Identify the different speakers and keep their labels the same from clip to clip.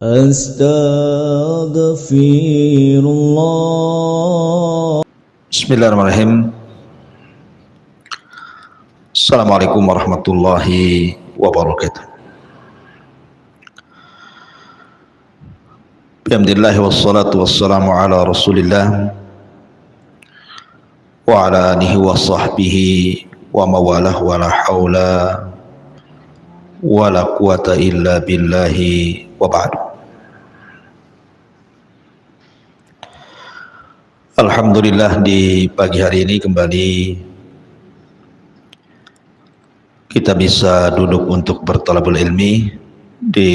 Speaker 1: Astaghfirullah.
Speaker 2: Bismillahirrahmanirrahim. Assalamualaikum warahmatullahi wabarakatuh. Alhamdulillah wassalatu wassalamu ala Rasulillah wa ala alihi wa sahbihi wa mawalah wa la haula wa la quwata illa billahi wa ba'du. Alhamdulillah, di pagi hari ini kembali kita bisa duduk untuk bertalabul ilmi di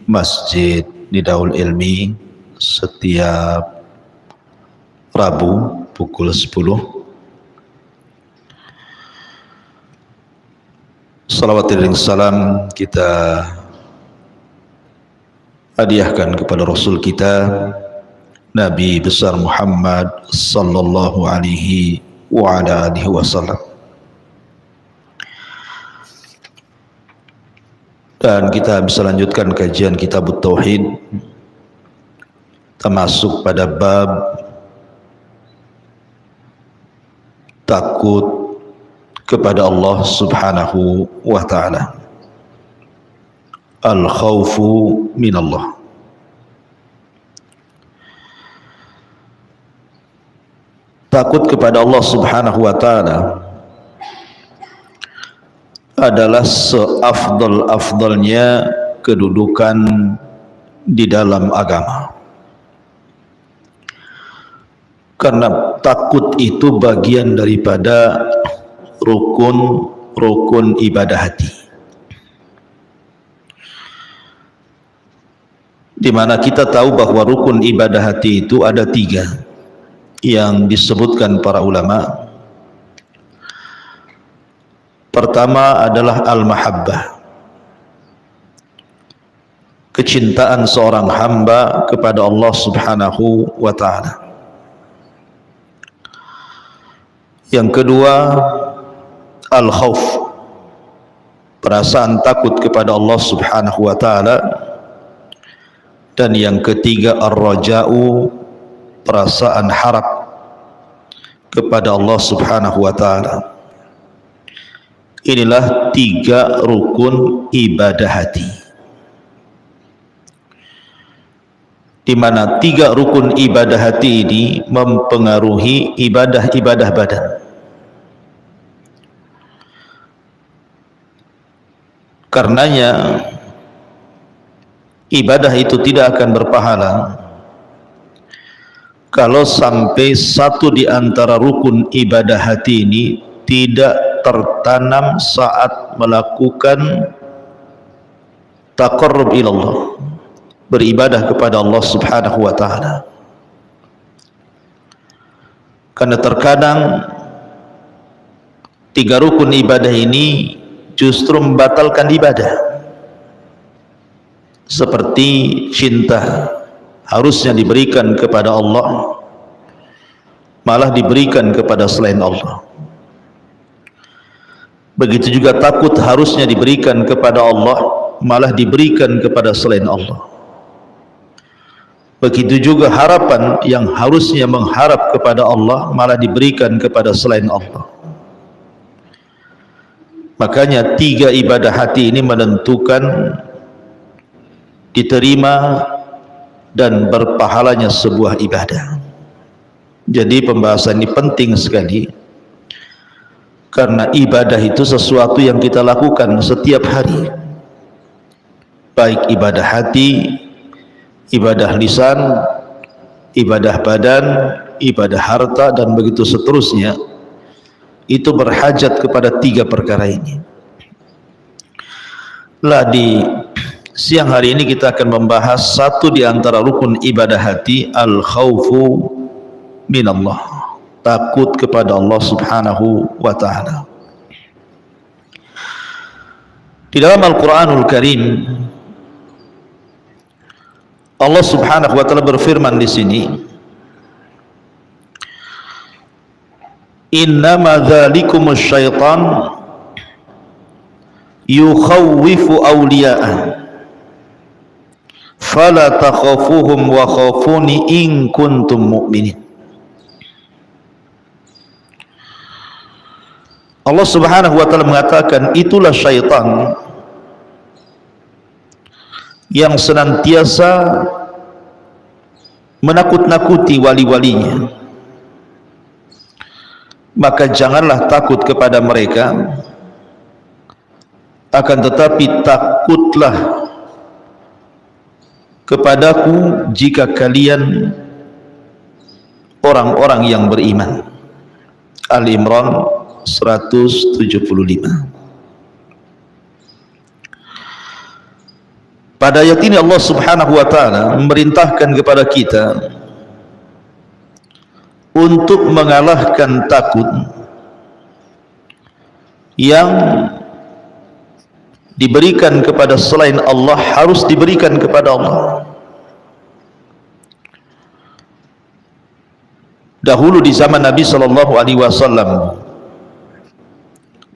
Speaker 2: Masjid Nidaul Ilmi setiap Rabu pukul 10. Salawat dan salam kita hadiahkan kepada Rasul kita Nabi besar Muhammad sallallahu alaihi wa ala alihi wasallam. Dan kita bisa lanjutkan kajian kitab Tauhid, termasuk pada bab takut kepada Allah subhanahu wa ta'ala, al-khawfu minallah. Takut kepada Allah subhanahu wa ta'ala adalah seafdal-afdalnya kedudukan di dalam agama, karena takut itu bagian daripada rukun ibadah hati, di mana kita tahu bahwa rukun ibadah hati itu ada 3 yang disebutkan para ulama. Pertama adalah al-mahabbah, kecintaan seorang hamba kepada Allah subhanahu wa ta'ala. Yang kedua al-khawf, perasaan takut kepada Allah subhanahu wa ta'ala. Dan yang ketiga ar-raja'u, perasaan harap kepada Allah subhanahu wa ta'ala. Inilah 3 rukun ibadah hati, di mana 3 rukun ibadah hati ini mempengaruhi ibadah-ibadah badan. Karenanya ibadah itu tidak akan berpahala kalau sampai satu di antara rukun ibadah hati ini tidak tertanam saat melakukan taqarrub ilallah, beribadah kepada Allah subhanahu wa ta'ala. Karena terkadang 3 rukun ibadah ini justru membatalkan ibadah, seperti cinta harusnya diberikan kepada Allah, malah diberikan kepada selain Allah. Begitu juga takut harusnya diberikan kepada Allah, malah diberikan kepada selain Allah. Begitu juga harapan yang harusnya mengharap kepada Allah, malah diberikan kepada selain Allah. Makanya 3 ibadah hati ini menentukan diterima dan berpahalanya sebuah ibadah. Jadi pembahasan ini penting sekali, karena ibadah itu sesuatu yang kita lakukan setiap hari, baik ibadah hati, ibadah lisan, ibadah badan, ibadah harta, dan begitu seterusnya. Itu berhajat kepada 3 perkara ini. Lah di siang hari ini kita akan membahas satu di antara rukun ibadah hati, al-khawfu minallah, takut kepada Allah subhanahu wa ta'ala. Di dalam Al-Quranul Karim, Allah subhanahu wa ta'ala berfirman di sini, innama dzalikumus syaitan yukhawwifu awliya'ah fala takhafuhum wa khafuni in kuntum mu'minin. Allah Subhanahu wa taala mengatakan, itulah syaitan yang senantiasa menakut-nakuti wali-walinya. Maka janganlah takut kepada mereka, akan tetapi takutlah kepadaku jika kalian orang-orang yang beriman. Al-Imran 175. Pada ayat ini Allah Subhanahu wa taala memerintahkan kepada kita untuk mengalahkan takut yang diberikan kepada selain Allah harus diberikan kepada Allah. Dahulu di zaman Nabi sallallahu alaihi wasallam,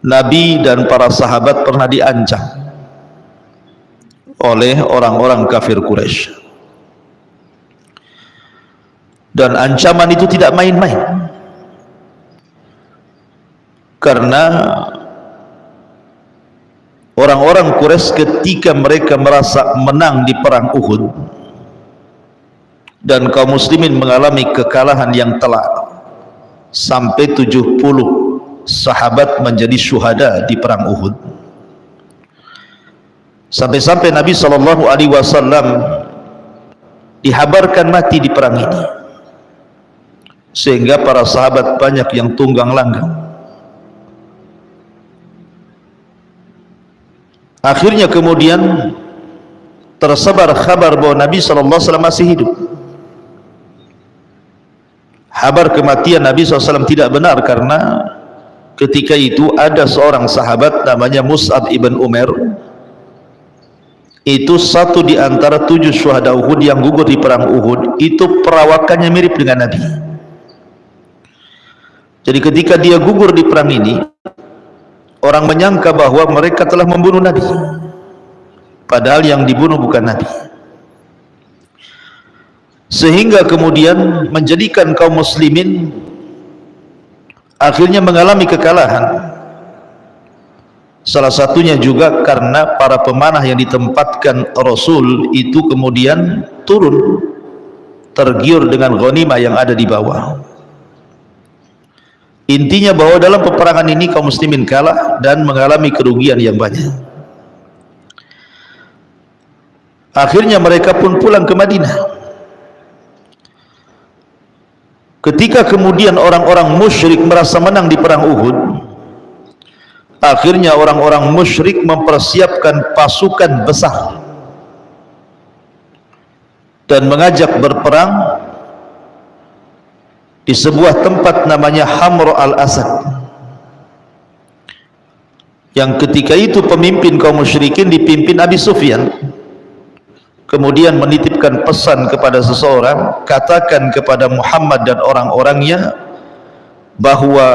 Speaker 2: Nabi dan para sahabat pernah diancam oleh orang-orang kafir Quraisy, dan ancaman itu tidak main-main, karena orang-orang Quraisy ketika mereka merasa menang di perang Uhud dan kaum muslimin mengalami kekalahan yang telak, sampai 70 sahabat menjadi syuhada di perang Uhud, sampai-sampai Nabi sallallahu alaihi wasallam dihabarkan mati di perang ini, sehingga para sahabat banyak yang tunggang langgang. Akhirnya kemudian tersebar kabar bahwa Nabi SAW masih hidup. Kabar kematian Nabi SAW tidak benar, karena ketika itu ada seorang sahabat namanya Mus'ab ibn Umair. Itu satu di antara 7 syuhada Uhud yang gugur di perang Uhud. Itu perawakannya mirip dengan Nabi. Jadi ketika dia gugur di perang ini, orang menyangka bahwa mereka telah membunuh Nabi, padahal yang dibunuh bukan Nabi. Sehingga kemudian menjadikan kaum muslimin akhirnya mengalami kekalahan. Salah satunya juga karena para pemanah yang ditempatkan Rasul itu kemudian turun, tergiur dengan ghanimah yang ada di bawah. Intinya bahwa dalam peperangan ini kaum muslimin kalah dan mengalami kerugian yang banyak. Akhirnya mereka pun pulang ke Madinah. Ketika kemudian orang-orang musyrik merasa menang di perang Uhud, akhirnya orang-orang musyrik mempersiapkan pasukan besar dan mengajak berperang di sebuah tempat namanya Hamr al-Asad, yang ketika itu pemimpin kaum musyrikin dipimpin Abi Sufyan. Kemudian menitipkan pesan kepada seseorang, katakan kepada Muhammad dan orang-orangnya bahwa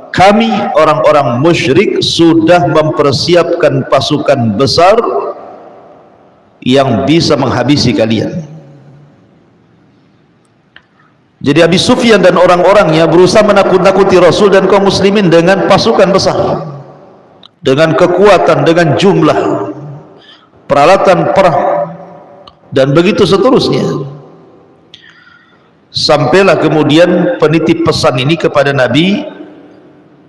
Speaker 2: kami orang-orang musyrik sudah mempersiapkan pasukan besar yang bisa menghabisi kalian. Jadi Abi Sufyan dan orang-orangnya berusaha menakut-nakuti Rasul dan kaum muslimin dengan pasukan besar, dengan kekuatan, dengan jumlah peralatan perang, dan begitu seterusnya. Sampailah kemudian penitip pesan ini kepada Nabi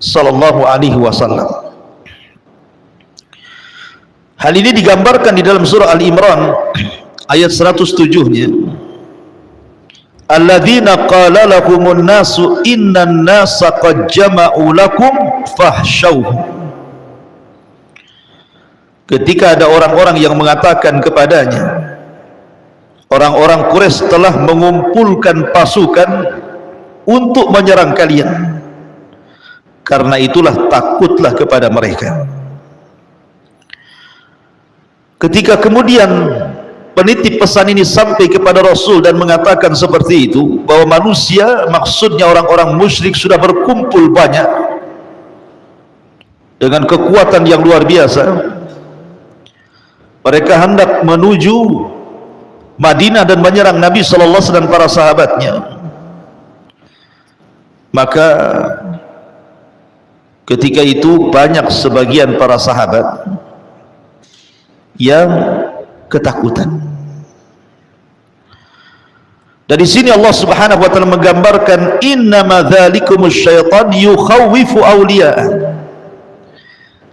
Speaker 2: sallallahu alaihi wasallam. Hal ini digambarkan di dalam surah Al-Imran ayat 107-nya. Alladzina qala lahumun nasu innan nasa qad jama'u lakum fahsyauhum. Ketika ada orang-orang yang mengatakan kepadanya, orang-orang Quraisy telah mengumpulkan pasukan untuk menyerang kalian, karena itulah takutlah kepada mereka. Ketika kemudian penitip pesan ini sampai kepada Rasul dan mengatakan seperti itu, bahwa manusia, maksudnya orang-orang musyrik, sudah berkumpul banyak dengan kekuatan yang luar biasa, mereka hendak menuju Madinah dan menyerang Nabi SAW dan para sahabatnya. Maka ketika itu banyak sebagian para sahabat yang ketakutan. Dari sini Allah Subhanahu wa taala menggambarkan innama dzalikumus syaitan yukhawwifu awliya'ah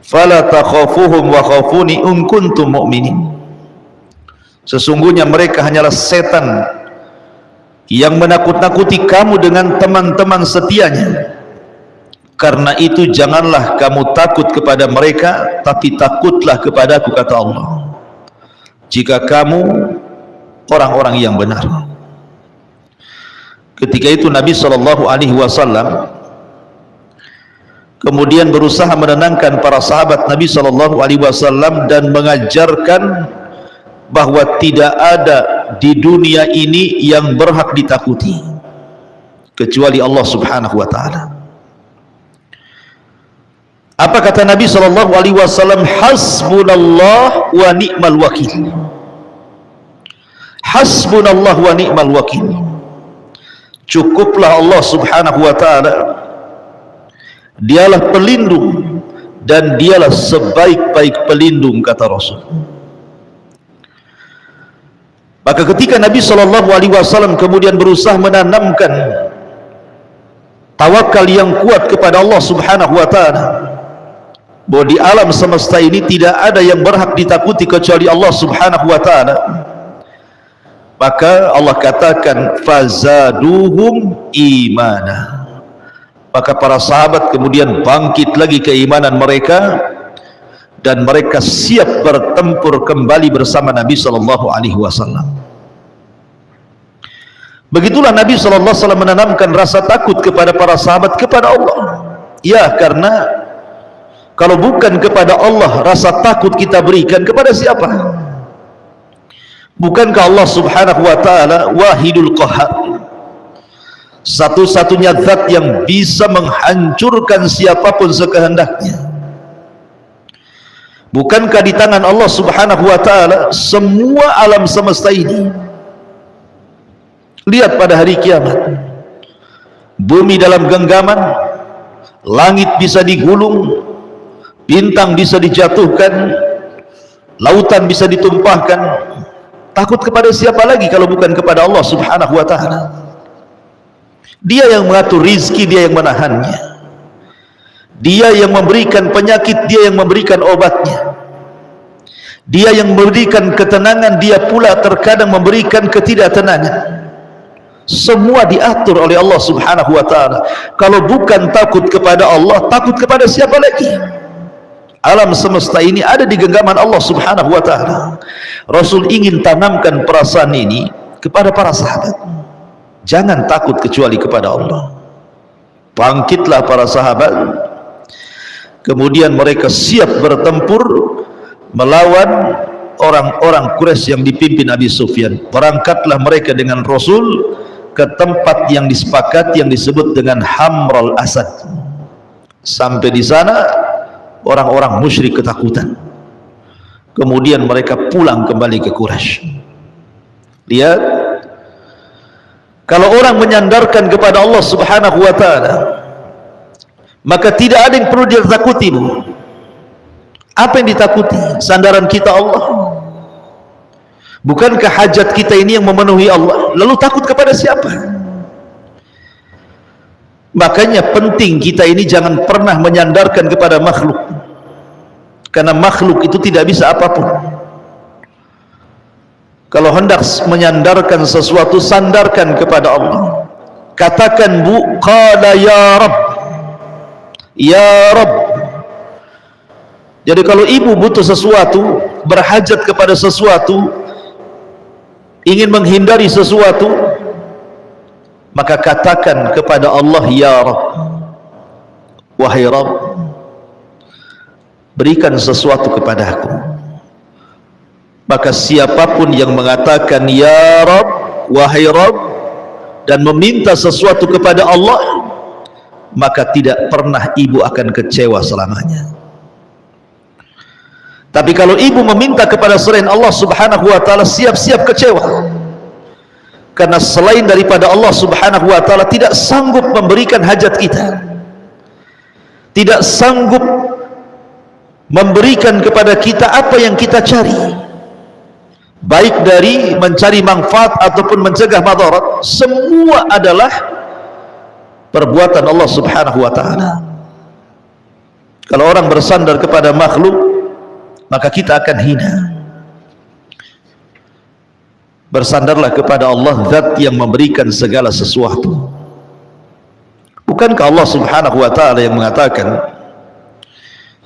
Speaker 2: fala takhafuhum wa khafuni in kuntum mu'minin. Sesungguhnya mereka hanyalah setan yang menakut-nakuti kamu dengan teman-teman setianya. Karena itu janganlah kamu takut kepada mereka, tapi takutlah kepadaku, kata Allah, jika kamu orang-orang yang benar. Ketika itu Nabi SAW kemudian berusaha menenangkan para sahabat Nabi SAW dan mengajarkan bahwa tidak ada di dunia ini yang berhak ditakuti kecuali Allah Subhanahu wa taala. Apa kata Nabi SAW? Hasbunallah wa ni'mal wakil. Hasbunallah wa ni'mal wakil. Cukuplah Allah Subhanahu wa taala, dialah pelindung dan dialah sebaik-baik pelindung, kata Rasul. Maka ketika Nabi SAW kemudian berusaha menanamkan tawakal yang kuat kepada Allah Subhanahu wa taala, bahwa di alam semesta ini tidak ada yang berhak ditakuti kecuali Allah Subhanahu wa taala, maka Allah katakan fazaduhum imana. Maka para sahabat kemudian bangkit lagi keimanan mereka dan mereka siap bertempur kembali bersama Nabi SAW. Begitulah Nabi SAW menanamkan rasa takut kepada para sahabat kepada Allah. Ya, karena kalau bukan kepada Allah rasa takut kita berikan, kepada siapa? Bukankah Allah Subhanahu wa taala Wahidul Qahhar, satu-satunya zat yang bisa menghancurkan siapapun sekehendaknya? Bukankah di tangan Allah Subhanahu wa taala semua alam semesta ini? Lihat pada hari kiamat, bumi dalam genggaman, langit bisa digulung, bintang bisa dijatuhkan, lautan bisa ditumpahkan. Takut kepada siapa lagi kalau bukan kepada Allah Subhanahu wa taala? Dia yang mengatur rizki, dia yang menahannya. Dia yang memberikan penyakit, dia yang memberikan obatnya. Dia yang memberikan ketenangan, dia pula terkadang memberikan ketidaktenangan. Semua diatur oleh Allah Subhanahu wa taala. Kalau bukan takut kepada Allah, takut kepada siapa lagi? Alam semesta ini ada di genggaman Allah Subhanahu wa taala. Rasul ingin tanamkan perasaan ini kepada para sahabat. Jangan takut kecuali kepada Allah. Bangkitlah para sahabat, kemudian mereka siap bertempur melawan orang-orang Quraisy yang dipimpin Abi Sufyan. Berangkatlah mereka dengan Rasul ke tempat yang disepakati yang disebut dengan Hamral Asad. Sampai di sana orang-orang musyrik ketakutan. Kemudian mereka pulang kembali ke Quraisy. Lihat, kalau orang menyandarkan kepada Allah Subhanahu wa taala, maka tidak ada yang perlu dia takuti. Apa yang ditakuti? Sandaran kita Allah. Bukankah hajat kita ini yang memenuhi Allah? Lalu takut kepada siapa? Makanya penting kita ini jangan pernah menyandarkan kepada makhluk, karena makhluk itu tidak bisa apapun. Kalau hendak menyandarkan sesuatu, sandarkan kepada Allah. Katakan, Bu, qala ya Rabb, ya Rabb. Jadi kalau ibu butuh sesuatu, berhajat kepada sesuatu, ingin menghindari sesuatu, maka katakan kepada Allah, ya Rabb, wahai Rabb, berikan sesuatu kepadaku. Maka siapapun yang mengatakan ya Rabb, wahai Rabb, dan meminta sesuatu kepada Allah, maka tidak pernah ibu akan kecewa selamanya. Tapi kalau ibu meminta kepada selain Allah Subhanahu wa taala, siap-siap kecewa. karena selain daripada Allah subhanahu wa ta'ala tidak sanggup memberikan hajat kita, tidak sanggup memberikan kepada kita apa yang kita cari, baik dari mencari manfaat ataupun mencegah madarat. Semua adalah perbuatan Allah subhanahu wa ta'ala. Kalau orang bersandar kepada makhluk, maka kita akan hina. Bersandarlah kepada Allah, zat yang memberikan segala sesuatu. Bukankah Allah subhanahu wa ta'ala yang mengatakan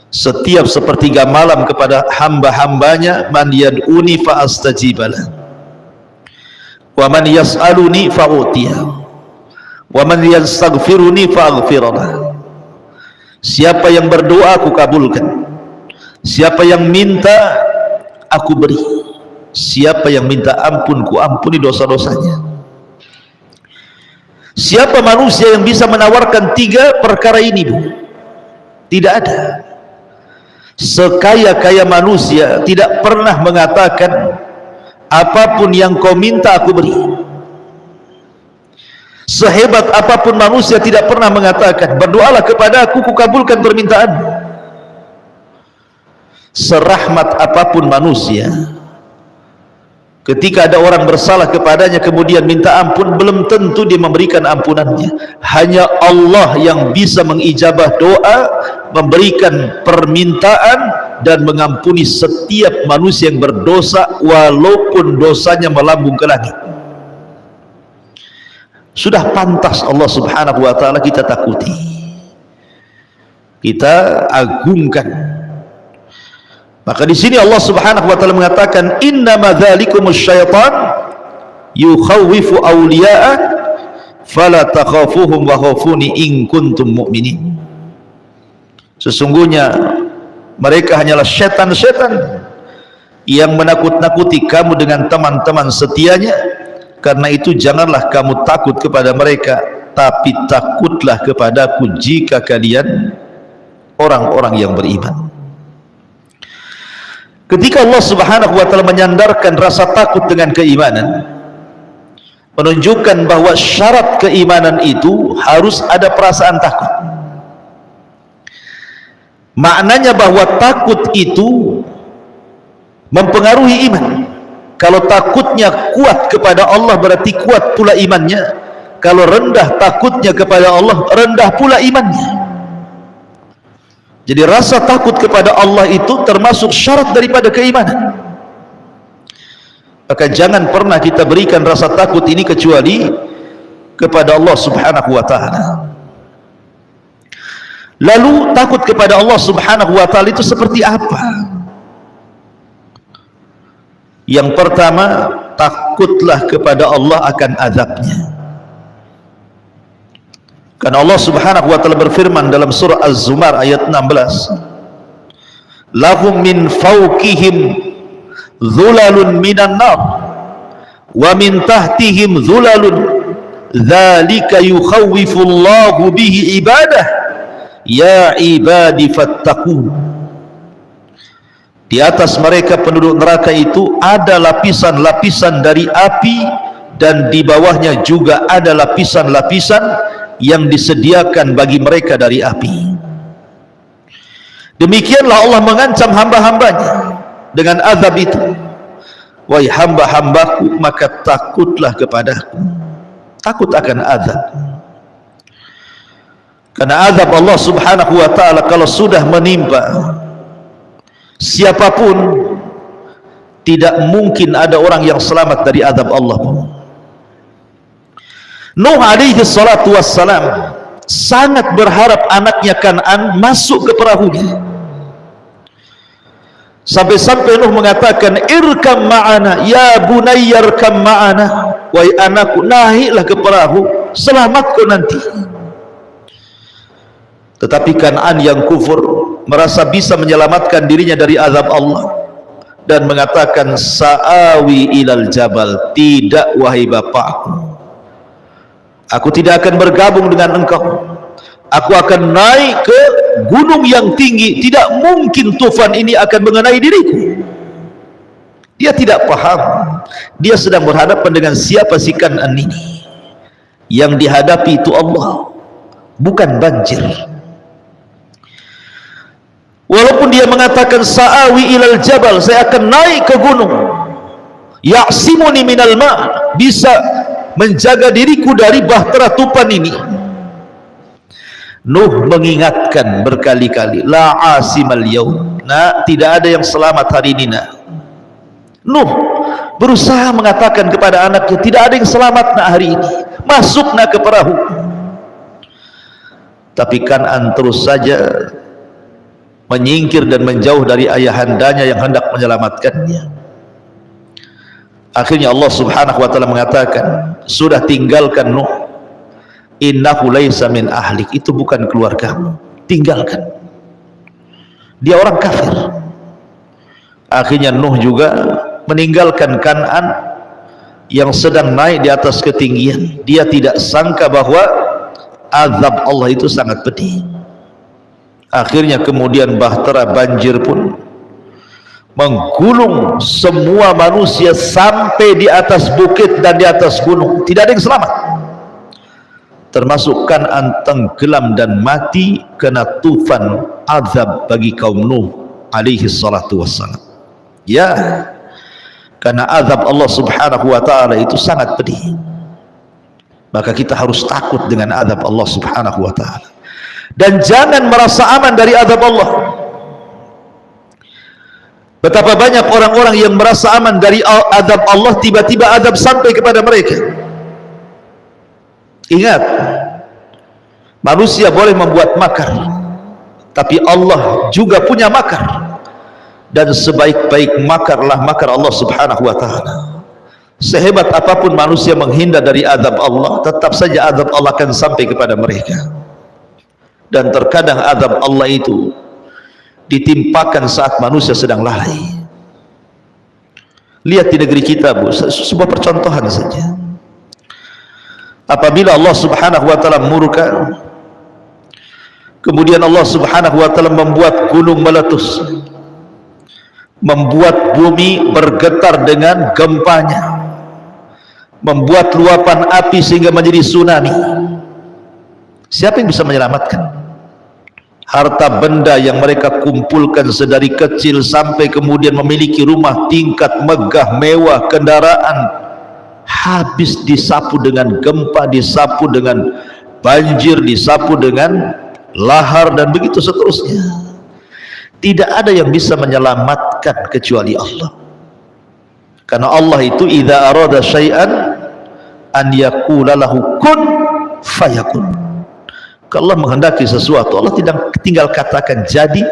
Speaker 2: setiap sepertiga malam kepada hamba-hambanya, man yad'uni fa'astajibalah wa man yas'aluni fa'utiyah wa man yastaghfiruni fa'aghfiralah. Siapa yang berdoa aku kabulkan, siapa yang minta aku beri, siapa yang minta ampun ku ampuni dosa-dosanya. Siapa manusia yang bisa menawarkan tiga perkara ini, Bu? Tidak ada. Sekaya-kaya manusia tidak pernah mengatakan apapun yang kau minta aku beri. Sehebat apapun manusia tidak pernah mengatakan berdoalah kepada aku, kukabulkan permintaanmu. Serahmat apapun manusia, ketika ada orang bersalah kepadanya kemudian minta ampun, belum tentu dia memberikan ampunannya. Hanya Allah yang bisa mengijabah doa, memberikan permintaan dan mengampuni setiap manusia yang berdosa walaupun dosanya melambung ke langit. Sudah pantas Allah subhanahu wa ta'ala kita takuti, kita agungkan. Maka di sini Allah subhanahu wa ta'ala mengatakan innama dzalikumus syaitan yukhawwifu awliya'ah fala takhafuhum wa khafuni in kuntum mu'minin. Sesungguhnya mereka hanyalah setan-setan yang menakut-nakuti kamu dengan teman-teman setianya. Karena itu janganlah kamu takut kepada mereka, tapi takutlah kepadaku jika kalian orang-orang yang beriman. Ketika Allah subhanahu wa ta'ala menyandarkan rasa takut dengan keimanan, menunjukkan bahwa syarat keimanan itu harus ada perasaan takut. Maknanya bahwa takut itu mempengaruhi iman. Kalau takutnya kuat kepada Allah berarti kuat pula imannya. Kalau rendah takutnya kepada Allah, rendah pula imannya. Jadi rasa takut kepada Allah itu termasuk syarat daripada keimanan. Maka jangan pernah kita berikan rasa takut ini kecuali kepada Allah subhanahu wa ta'ala. Lalu takut kepada Allah subhanahu wa ta'ala itu seperti apa? Yang pertama, takutlah kepada Allah akan azabnya. Karena Allah subhanahu wa ta'ala berfirman dalam surah Az-Zumar ayat 16, lahum min fawqihim dhulalun minan nar wa min tahtihim dhulalun dzalika yukhawwifullahu bihi ibadah ya ibadi fattaqun. Di atas mereka penduduk neraka itu ada lapisan-lapisan dari api, dan di bawahnya juga ada lapisan-lapisan yang disediakan bagi mereka dari api. Demikianlah Allah mengancam hamba-hambanya dengan azab itu. Wahai hamba-hambaku, maka takutlah kepadaku. Takut akan azab. Karena azab Allah subhanahu wa ta'ala kalau sudah menimpa siapapun, tidak mungkin ada orang yang selamat dari azab Allah. Nuh alaihi salatu wassalam sangat berharap anaknya Kan'an masuk ke perahunya. Sampai-sampai Nuh mengatakan, irkam ma'ana ya bunayyarkam ma'ana, wahai anakku naiklah ke perahu, selamatku nanti. Tetapi Kan'an yang kufur merasa bisa menyelamatkan dirinya dari azab Allah dan mengatakan, sa'awi ilal jabal, tidak wahai bapakku, aku tidak akan bergabung dengan engkau, aku akan naik ke gunung yang tinggi, tidak mungkin tufan ini akan mengenai diriku. Dia tidak paham, dia sedang berhadapan dengan siapa si Kan'an ini. Yang dihadapi itu Allah, bukan banjir. Walaupun dia mengatakan sa'awi ilal jabal, saya akan naik ke gunung, ya'simuni minal ma', bisa menjaga diriku dari bahtera tupan ini. Nuh mengingatkan berkali-kali, la asimal yaum, nak, tidak ada yang selamat hari ini, nak. Nuh berusaha mengatakan kepada anaknya, tidak ada yang selamat nak hari ini, masuk nak ke perahu. Tapi Kan'an terus saja menyingkir dan menjauh dari ayahandanya yang hendak menyelamatkannya. Akhirnya Allah subhanahu wa ta'ala mengatakan, sudah tinggalkan Nuh, innahu laysa min ahlik, itu bukan keluargamu, tinggalkan, dia orang kafir. Akhirnya Nuh juga meninggalkan Kan'an yang sedang naik di atas ketinggian. Dia tidak sangka bahwa azab Allah itu sangat pedih. Akhirnya kemudian bahtera banjir pun menggulung semua manusia sampai di atas bukit dan di atas gunung. Tidak ada yang selamat, termasuk Kan'an tenggelam dan mati kena tufan azab bagi kaum Nuh alaihi salatu wassalam. Ya, karena azab Allah subhanahu wa ta'ala itu sangat pedih, maka kita harus takut dengan azab Allah subhanahu wa ta'ala, dan jangan merasa aman dari azab Allah. Betapa banyak orang-orang yang merasa aman dari azab Allah, tiba-tiba azab sampai kepada mereka. Ingat, manusia boleh membuat makar, tapi Allah juga punya makar, dan sebaik-baik makarlah makar Allah subhanahu wa ta'ala. Sehebat apapun manusia menghindar dari azab Allah, tetap saja azab Allah akan sampai kepada mereka. Dan terkadang azab Allah itu ditimpakan saat manusia sedang lalai. Lihat di negeri kita, Bu, sebuah percontohan saja. Apabila Allah subhanahu wa ta'ala murka, kemudian Allah subhanahu wa ta'ala membuat gunung meletus, membuat bumi bergetar dengan gempanya, membuat luapan api sehingga menjadi tsunami. Siapa yang bisa menyelamatkan? Harta benda yang mereka kumpulkan sedari kecil sampai kemudian memiliki rumah tingkat megah mewah, kendaraan, habis disapu dengan gempa, disapu dengan banjir, disapu dengan lahar, dan begitu seterusnya. Tidak ada yang bisa menyelamatkan kecuali Allah. Karena Allah itu idza arada syai'an an yaqula lahu kun fayakun. Kalau Allah menghendaki sesuatu, Allah tidak tinggal katakan jadi.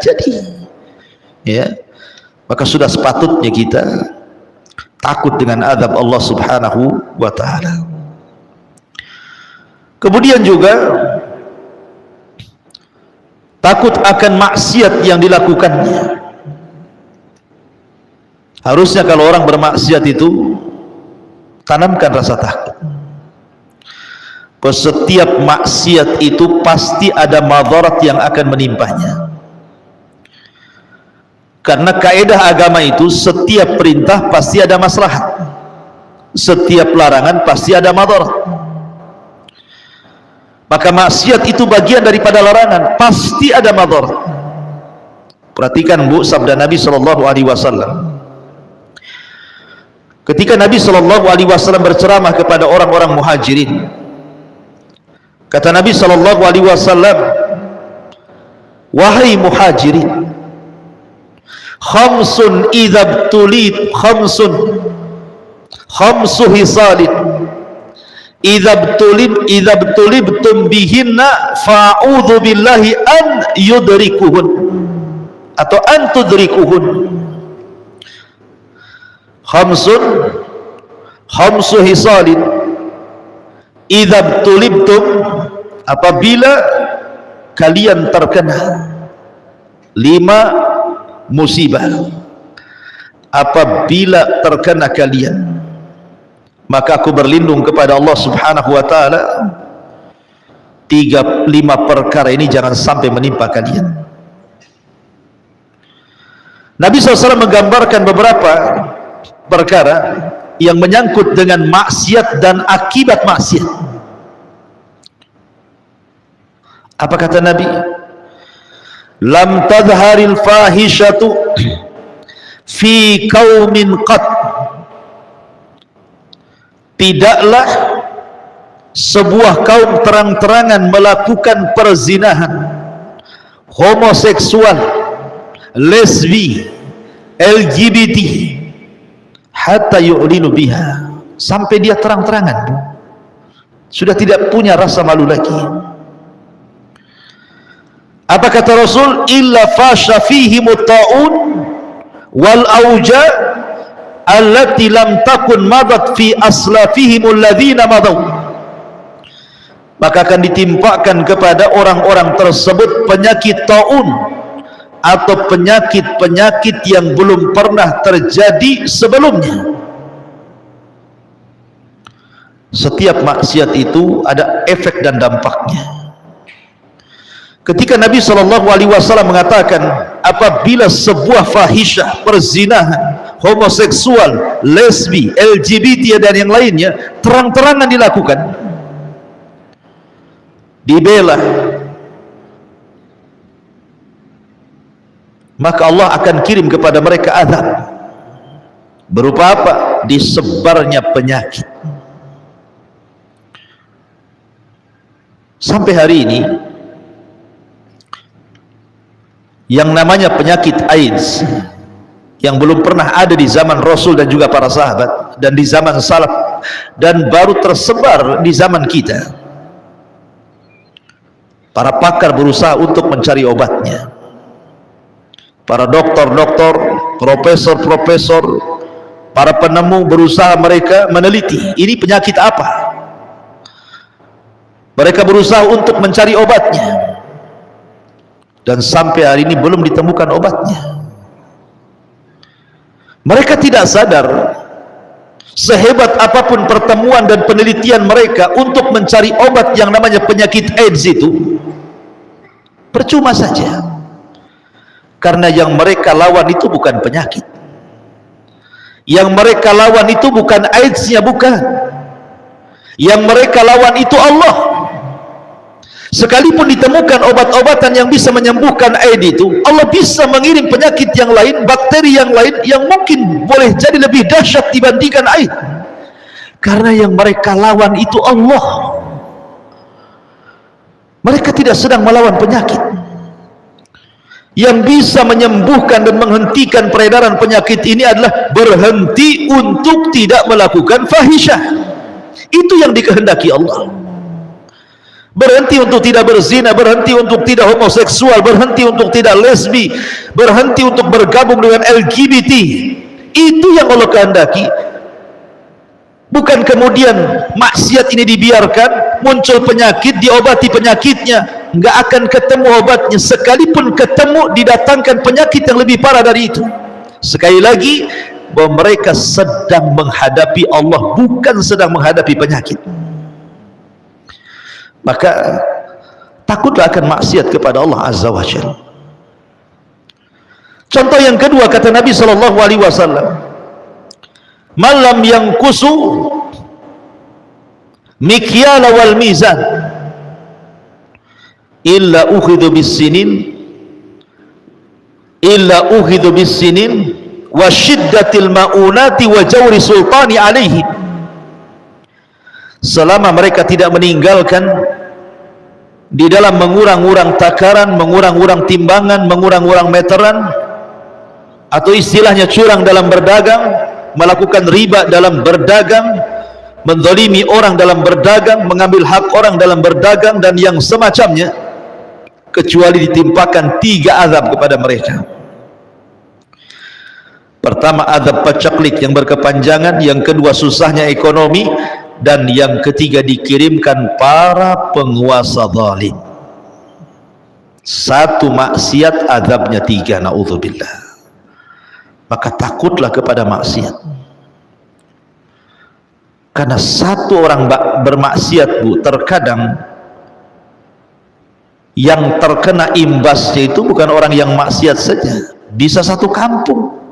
Speaker 2: Ya. Maka sudah sepatutnya kita takut dengan azab Allah subhanahu wa ta'ala. Kemudian juga takut akan maksiat yang dilakukannya. Harusnya kalau orang bermaksiat itu tanamkan rasa takut. Setiap maksiat itu pasti ada madarat yang akan menimpanya. Karena kaidah agama itu setiap perintah pasti ada maslahat, setiap larangan pasti ada madarat. Maka maksiat itu bagian daripada larangan, pasti ada madarat. Perhatikan, Bu, sabda Nabi SAW. Ketika Nabi SAW berceramah kepada orang-orang muhajirin, kata Nabi SAW, wahai muhajirin, khamsun idzabtulit, khamsu hisalin idzabtulibtum bihinna fa'udzu billahi an yudrikuhun atau an tudrikuhun. Khamsu hisalin idzabtulibtum, apabila kalian terkena 5 musibah, apabila terkena kalian, maka aku berlindung kepada Allah subhanahu wa ta'ala 5 perkara ini jangan sampai menimpa kalian. Nabi SAW menggambarkan beberapa perkara yang menyangkut dengan maksiat dan akibat maksiat. Apa kata Nabi? Lam tadharil fahishatu fi qaumin qat. Tidaklah sebuah kaum terang-terangan melakukan perzinahan, homoseksual, lesbi, LGBT, hatta yu'linu biha, sampai dia terang-terangan, sudah tidak punya rasa malu lagi. Apa kata Rasul? Illa fasha fihimut ta'un wal auja allati lam takun madat fi aslafihimul ladzina madaw. Maka akan ditimpakan kepada orang-orang tersebut penyakit ta'un atau penyakit-penyakit yang belum pernah terjadi sebelumnya. Setiap maksiat itu ada efek dan dampaknya. Ketika Nabi SAW mengatakan, apabila sebuah fahisyah, perzinahan, homoseksual, lesbi, LGBT dan yang lainnya terang-terangan dilakukan, dibela, maka Allah akan kirim kepada mereka azab. Berupa apa? Disebarnya penyakit. Sampai hari ini yang namanya penyakit AIDS yang belum pernah ada di zaman Rasul dan juga para sahabat, dan di zaman salaf, dan baru tersebar di zaman kita. Para pakar berusaha untuk mencari obatnya. Para dokter-dokter, profesor-profesor, para penemu berusaha mereka meneliti ini penyakit apa. Mereka berusaha untuk mencari obatnya. Dan sampai hari ini belum ditemukan obatnya. Mereka tidak sadar, sehebat apapun pertemuan dan penelitian mereka untuk mencari obat yang namanya penyakit AIDS itu, percuma saja. Karena yang mereka lawan itu bukan penyakit. Yang mereka lawan itu bukan AIDS-nya, bukan. Yang mereka lawan itu Allah. Sekalipun ditemukan obat-obatan yang bisa menyembuhkan AIDS itu, Allah bisa mengirim penyakit yang lain, bakteri yang lain yang mungkin boleh jadi lebih dahsyat dibandingkan AIDS. Karena yang mereka lawan itu Allah. Mereka tidak sedang melawan penyakit. Yang bisa menyembuhkan dan menghentikan peredaran penyakit ini adalah berhenti untuk tidak melakukan fahisyah. Itu yang dikehendaki Allah. Berhenti untuk tidak berzina, berhenti untuk tidak homoseksual, berhenti untuk tidak lesbi, berhenti untuk bergabung dengan LGBT. Itu yang Allah kehendaki. Bukan kemudian maksiat ini dibiarkan, muncul penyakit, diobati penyakitnya, nggak akan ketemu obatnya. Sekalipun ketemu, didatangkan penyakit yang lebih parah dari itu. Sekali lagi, bahwa mereka sedang menghadapi Allah, bukan sedang menghadapi penyakit. Maka takutlah akan maksiat kepada Allah Azza wa Jalla. Contoh yang kedua, kata Nabi SAW, malam yang kusu mikyala wal mizan illa ukhidhu bis sinin wa syiddatil ma'unati wa jawri sultani alaihi. Selama mereka tidak meninggalkan di dalam mengurang-urang takaran, mengurang-urang timbangan, mengurang-urang meteran, atau istilahnya curang dalam berdagang, melakukan riba dalam berdagang, menzalimi orang dalam berdagang, mengambil hak orang dalam berdagang, dan yang semacamnya, kecuali ditimpakan 3 azab kepada mereka. Pertama, azab pacaklik yang berkepanjangan. Yang kedua, susahnya ekonomi. Dan yang ketiga, dikirimkan para penguasa zalim. 1 maksiat, azabnya 3. Na'udzubillah. Maka takutlah kepada maksiat. Karena satu orang bermaksiat, Bu, terkadang yang terkena imbasnya itu bukan orang yang maksiat saja, bisa satu kampung.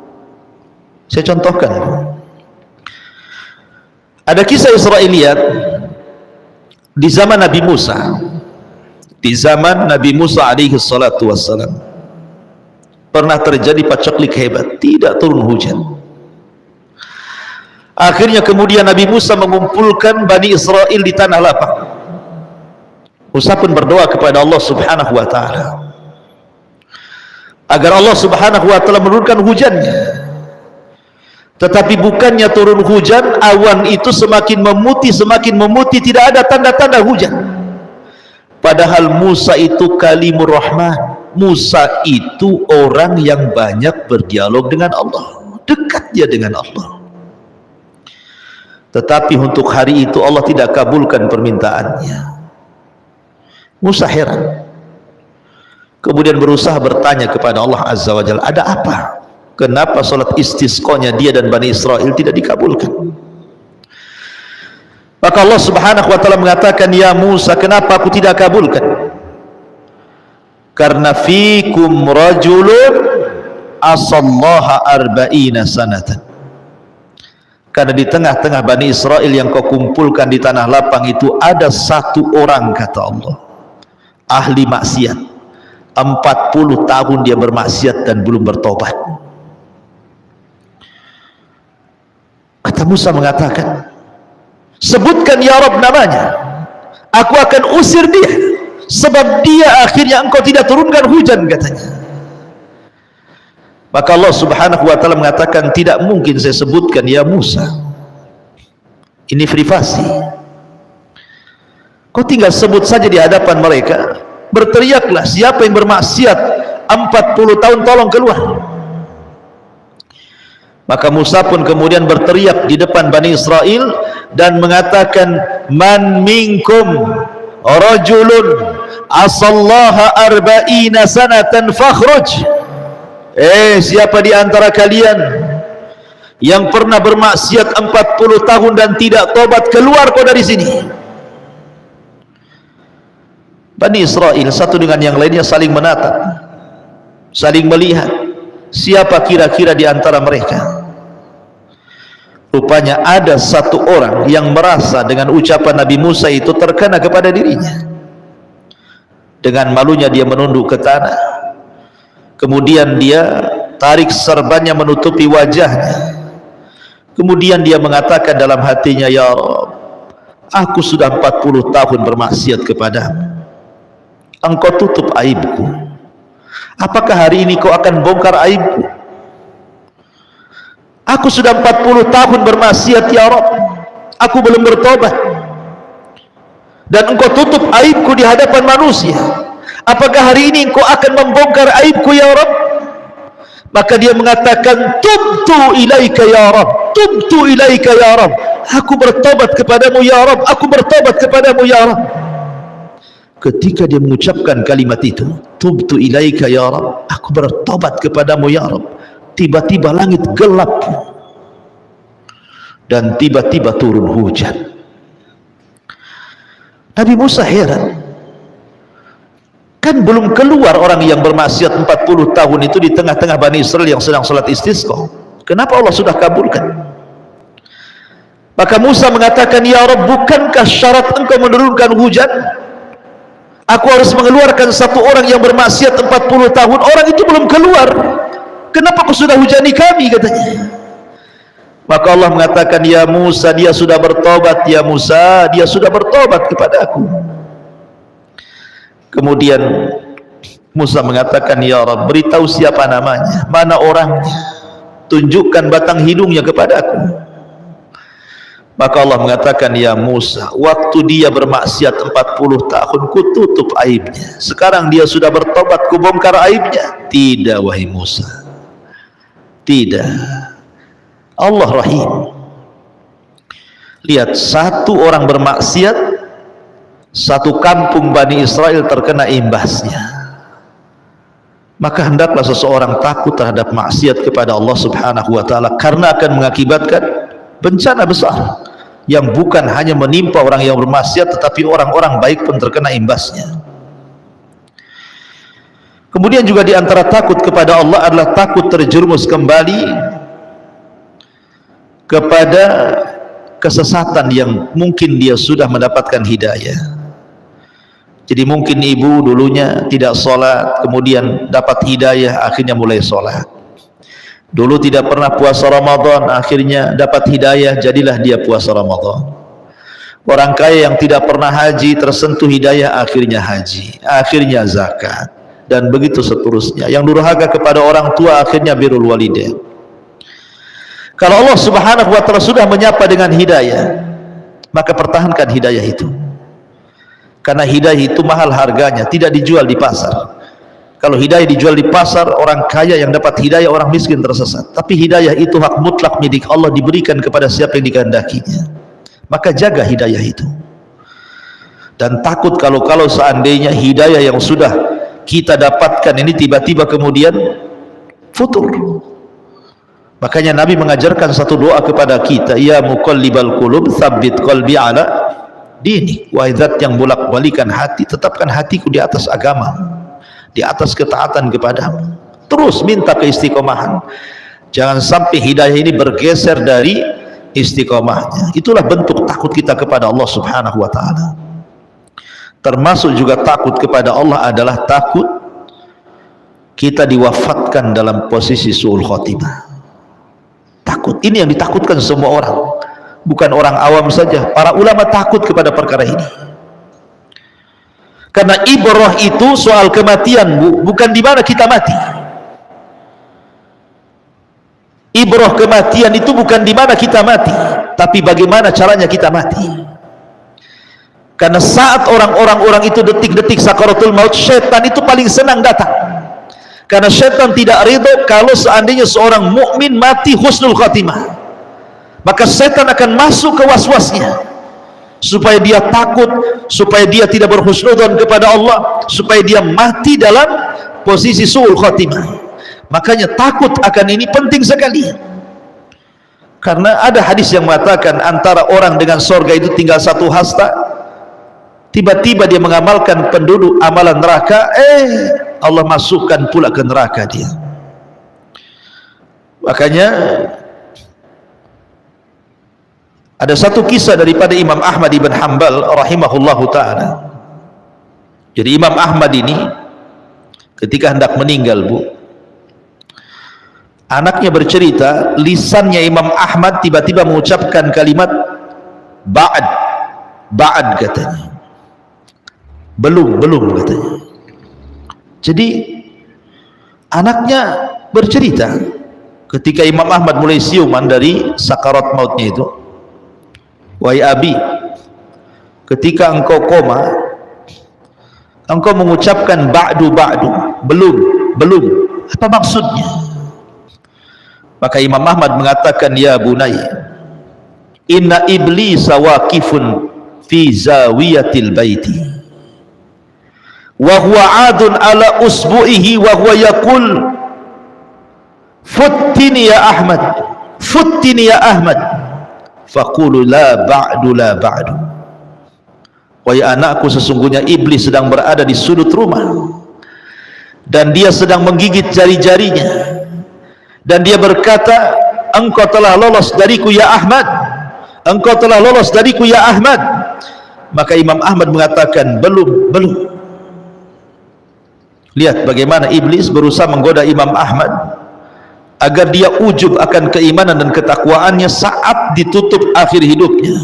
Speaker 2: Saya contohkan, Bu. Ada kisah Israiliyat di zaman Nabi Musa. Di zaman Nabi Musa alaihi salatu wassalam pernah terjadi paceklik hebat, tidak turun hujan. Akhirnya kemudian Nabi Musa mengumpulkan Bani Israel di tanah lapang. Musa pun berdoa kepada Allah subhanahu wa ta'ala agar Allah subhanahu wa ta'ala menurunkan hujannya. Tetapi bukannya turun hujan, awan itu semakin memutih, tidak ada tanda-tanda hujan. Padahal Musa itu kalimur rahman. Musa itu orang yang banyak berdialog dengan Allah, dekat dia dengan Allah. Tetapi untuk hari itu Allah tidak kabulkan permintaannya. Musa heran, kemudian berusaha bertanya kepada Allah Azza wa Jalla, ada apa? Kenapa salat istisqanya dia dan Bani Israel tidak dikabulkan? Maka Allah subhanahu wa ta'ala mengatakan, ya Musa, kenapa aku tidak kabulkan? Karena fikum rajulun asallaha arba'ina sanatan. Karena di tengah-tengah Bani Israel yang kau kumpulkan di tanah lapang itu ada satu orang, kata Allah, ahli maksiat. 40 tahun dia bermaksiat dan belum bertobat. Kata Musa mengatakan, sebutkan ya Rabb namanya, aku akan usir dia, sebab dia akhirnya engkau tidak turunkan hujan, katanya. Maka Allah subhanahu wa ta'ala mengatakan, tidak mungkin saya sebutkan ya Musa, ini privasi. Kau tinggal sebut saja di hadapan mereka, berteriaklah siapa yang bermaksiat 40 tahun tolong keluar. Maka Musa pun kemudian berteriak di depan Bani Israel dan mengatakan, man minkum rajulun asallaha arba'ina sanatan fakhruj. Siapa di antara kalian yang pernah bermaksiat 40 tahun dan tidak tobat, keluar kau dari sini. Bani Israel satu dengan yang lainnya saling menatap, saling melihat siapa kira-kira di antara mereka. Rupanya ada satu orang yang merasa dengan ucapan Nabi Musa itu terkena kepada dirinya. Dengan malunya dia menunduk ke tanah, kemudian dia tarik serbannya menutupi wajahnya, kemudian dia mengatakan dalam hatinya, ya Rabb, aku sudah 40 tahun bermaksiat kepadamu, engkau tutup aibku, apakah hari ini kau akan bongkar aibku? Aku sudah 40 tahun bermaksiat ya Rabb, aku belum bertobat, dan engkau tutup aibku di hadapan manusia, apakah hari ini engkau akan membongkar aibku ya Rabb? Maka dia mengatakan, tubtu ilaika ya Rabb, tubtu ilaika ya Rabb, aku bertobat kepadamu ya Rabb, aku bertobat kepadamu ya Rabb. Ketika dia mengucapkan kalimat itu, tubtu ilaika ya Rabb, aku bertobat kepadamu ya Rabb, tiba-tiba langit gelap dan tiba-tiba turun hujan. Nabi Musa heran, kan belum keluar orang yang bermaksiat 40 tahun itu di tengah-tengah Bani Israel yang sedang salat istisqa, kenapa Allah sudah kabulkan? Maka Musa mengatakan, ya Rabb, bukankah syarat engkau menurunkan hujan? Aku harus mengeluarkan satu orang yang bermaksiat 40 tahun, orang itu belum keluar, kenapa kau sudah hujani kami, katanya. Maka Allah mengatakan, ya Musa, dia sudah bertobat, ya Musa, dia sudah bertobat kepada aku. Kemudian Musa mengatakan, ya Rabb, beritahu siapa namanya, mana orangnya, tunjukkan batang hidungnya kepada aku. Maka Allah mengatakan, ya Musa, waktu dia bermaksiat 40 tahun ku tutup aibnya, sekarang dia sudah bertobat, ku bongkar aibnya. Tidak wahai Musa, tidak, Allah rahim. Lihat, satu orang bermaksiat, satu kampung Bani Israel terkena imbasnya. Maka hendaklah seseorang takut terhadap maksiat kepada Allah subhanahu wa ta'ala, karena akan mengakibatkan bencana besar yang bukan hanya menimpa orang yang bermaksiat, tetapi orang-orang baik pun terkena imbasnya. Kemudian juga di antara takut kepada Allah adalah takut terjerumus kembali kepada kesesatan yang mungkin dia sudah mendapatkan hidayah. Jadi mungkin ibu dulunya tidak sholat, kemudian dapat hidayah, akhirnya mulai sholat. Dulu tidak pernah puasa Ramadan, akhirnya dapat hidayah, jadilah dia puasa Ramadan. Orang kaya yang tidak pernah haji, tersentuh hidayah, akhirnya haji, akhirnya zakat, dan begitu seterusnya. Yang durhaka kepada orang tua, akhirnya birrul walidain. Kalau Allah Subhanahu wa ta'ala sudah menyapa dengan hidayah, maka pertahankan hidayah itu. Karena hidayah itu mahal harganya, tidak dijual di pasar. Kalau hidayah dijual di pasar, orang kaya yang dapat hidayah, orang miskin tersesat. Tapi hidayah itu hak mutlak milik Allah, diberikan kepada siapa yang dikehendakinya. Maka jaga hidayah itu. Dan takut kalau seandainya hidayah yang sudah kita dapatkan ini tiba-tiba kemudian futur. Makanya Nabi mengajarkan satu doa kepada kita, ya muqallibal qulub tsabbit qalbi ala dini. Wahai zat yang bolak-balikan hati, tetapkan hatiku di atas agama, di atas ketaatan kepadamu. Terus minta keistiqomahan. Jangan sampai hidayah ini bergeser dari istiqomahnya. Itulah bentuk takut kita kepada Allah Subhanahu wa ta'ala. Termasuk juga takut kepada Allah adalah takut kita diwafatkan dalam posisi su'ul khotimah. Takut, ini yang ditakutkan semua orang, bukan orang awam saja. Para ulama takut kepada perkara ini. Karena ibrah itu soal kematian, bukan di mana kita mati. Ibrah kematian itu bukan di mana kita mati, tapi bagaimana caranya kita mati. Karena saat orang itu detik-detik sakaratul maut, syaitan itu paling senang datang. Karena syaitan tidak ridho kalau seandainya seorang mukmin mati husnul khatimah. Maka syaitan akan masuk ke waswasnya, supaya dia takut, supaya dia tidak berhusnudzon kepada Allah, supaya dia mati dalam posisi su'ul khatimah. Makanya takut akan ini penting sekali. Karena ada hadis yang mengatakan antara orang dengan surga itu tinggal satu hasta. Tiba-tiba dia mengamalkan penduduk amalan neraka, Allah masukkan pula ke neraka dia. Makanya ada satu kisah daripada Imam Ahmad ibn Hanbal rahimahullahu ta'ala. Jadi Imam Ahmad ini ketika hendak meninggal, anaknya bercerita, lisannya Imam Ahmad tiba-tiba mengucapkan kalimat ba'ad katanya. Belum katanya. Jadi anaknya bercerita ketika Imam Ahmad mulai siuman dari sakarat mautnya itu, wahai abi, ketika engkau koma, engkau mengucapkan ba'du, belum, apa maksudnya? Maka Imam Ahmad mengatakan, ya bunayya, inna iblisa waqifun fi zawiyatil baiti wa huwa adun ala usbu'ihi wa huwa yaqul futtini ya Ahmad faqulu la ba'du. Wahai anakku, sesungguhnya iblis sedang berada di sudut rumah dan dia sedang menggigit jari-jarinya dan dia berkata, engkau telah lolos dariku ya Ahmad, engkau telah lolos dariku ya Ahmad. Maka Imam Ahmad mengatakan belum. Lihat bagaimana iblis berusaha menggoda Imam Ahmad agar dia ujub akan keimanan dan ketakwaannya saat ditutup akhir hidupnya.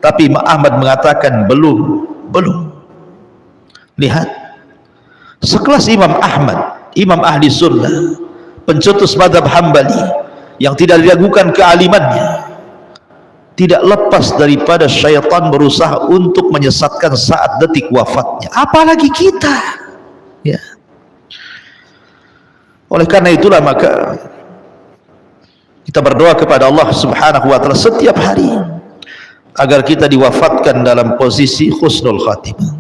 Speaker 2: Tapi Imam Ahmad mengatakan belum. Lihat, sekelas Imam Ahmad, imam ahli sunnah, pencetus mazhab Hambali yang tidak diragukan kealimannya, tidak lepas daripada syaitan berusaha untuk menyesatkan saat detik wafatnya, apalagi kita. Ya. Oleh karena itulah maka kita berdoa kepada Allah Subhanahu wa ta'ala setiap hari agar kita diwafatkan dalam posisi husnul khatimah.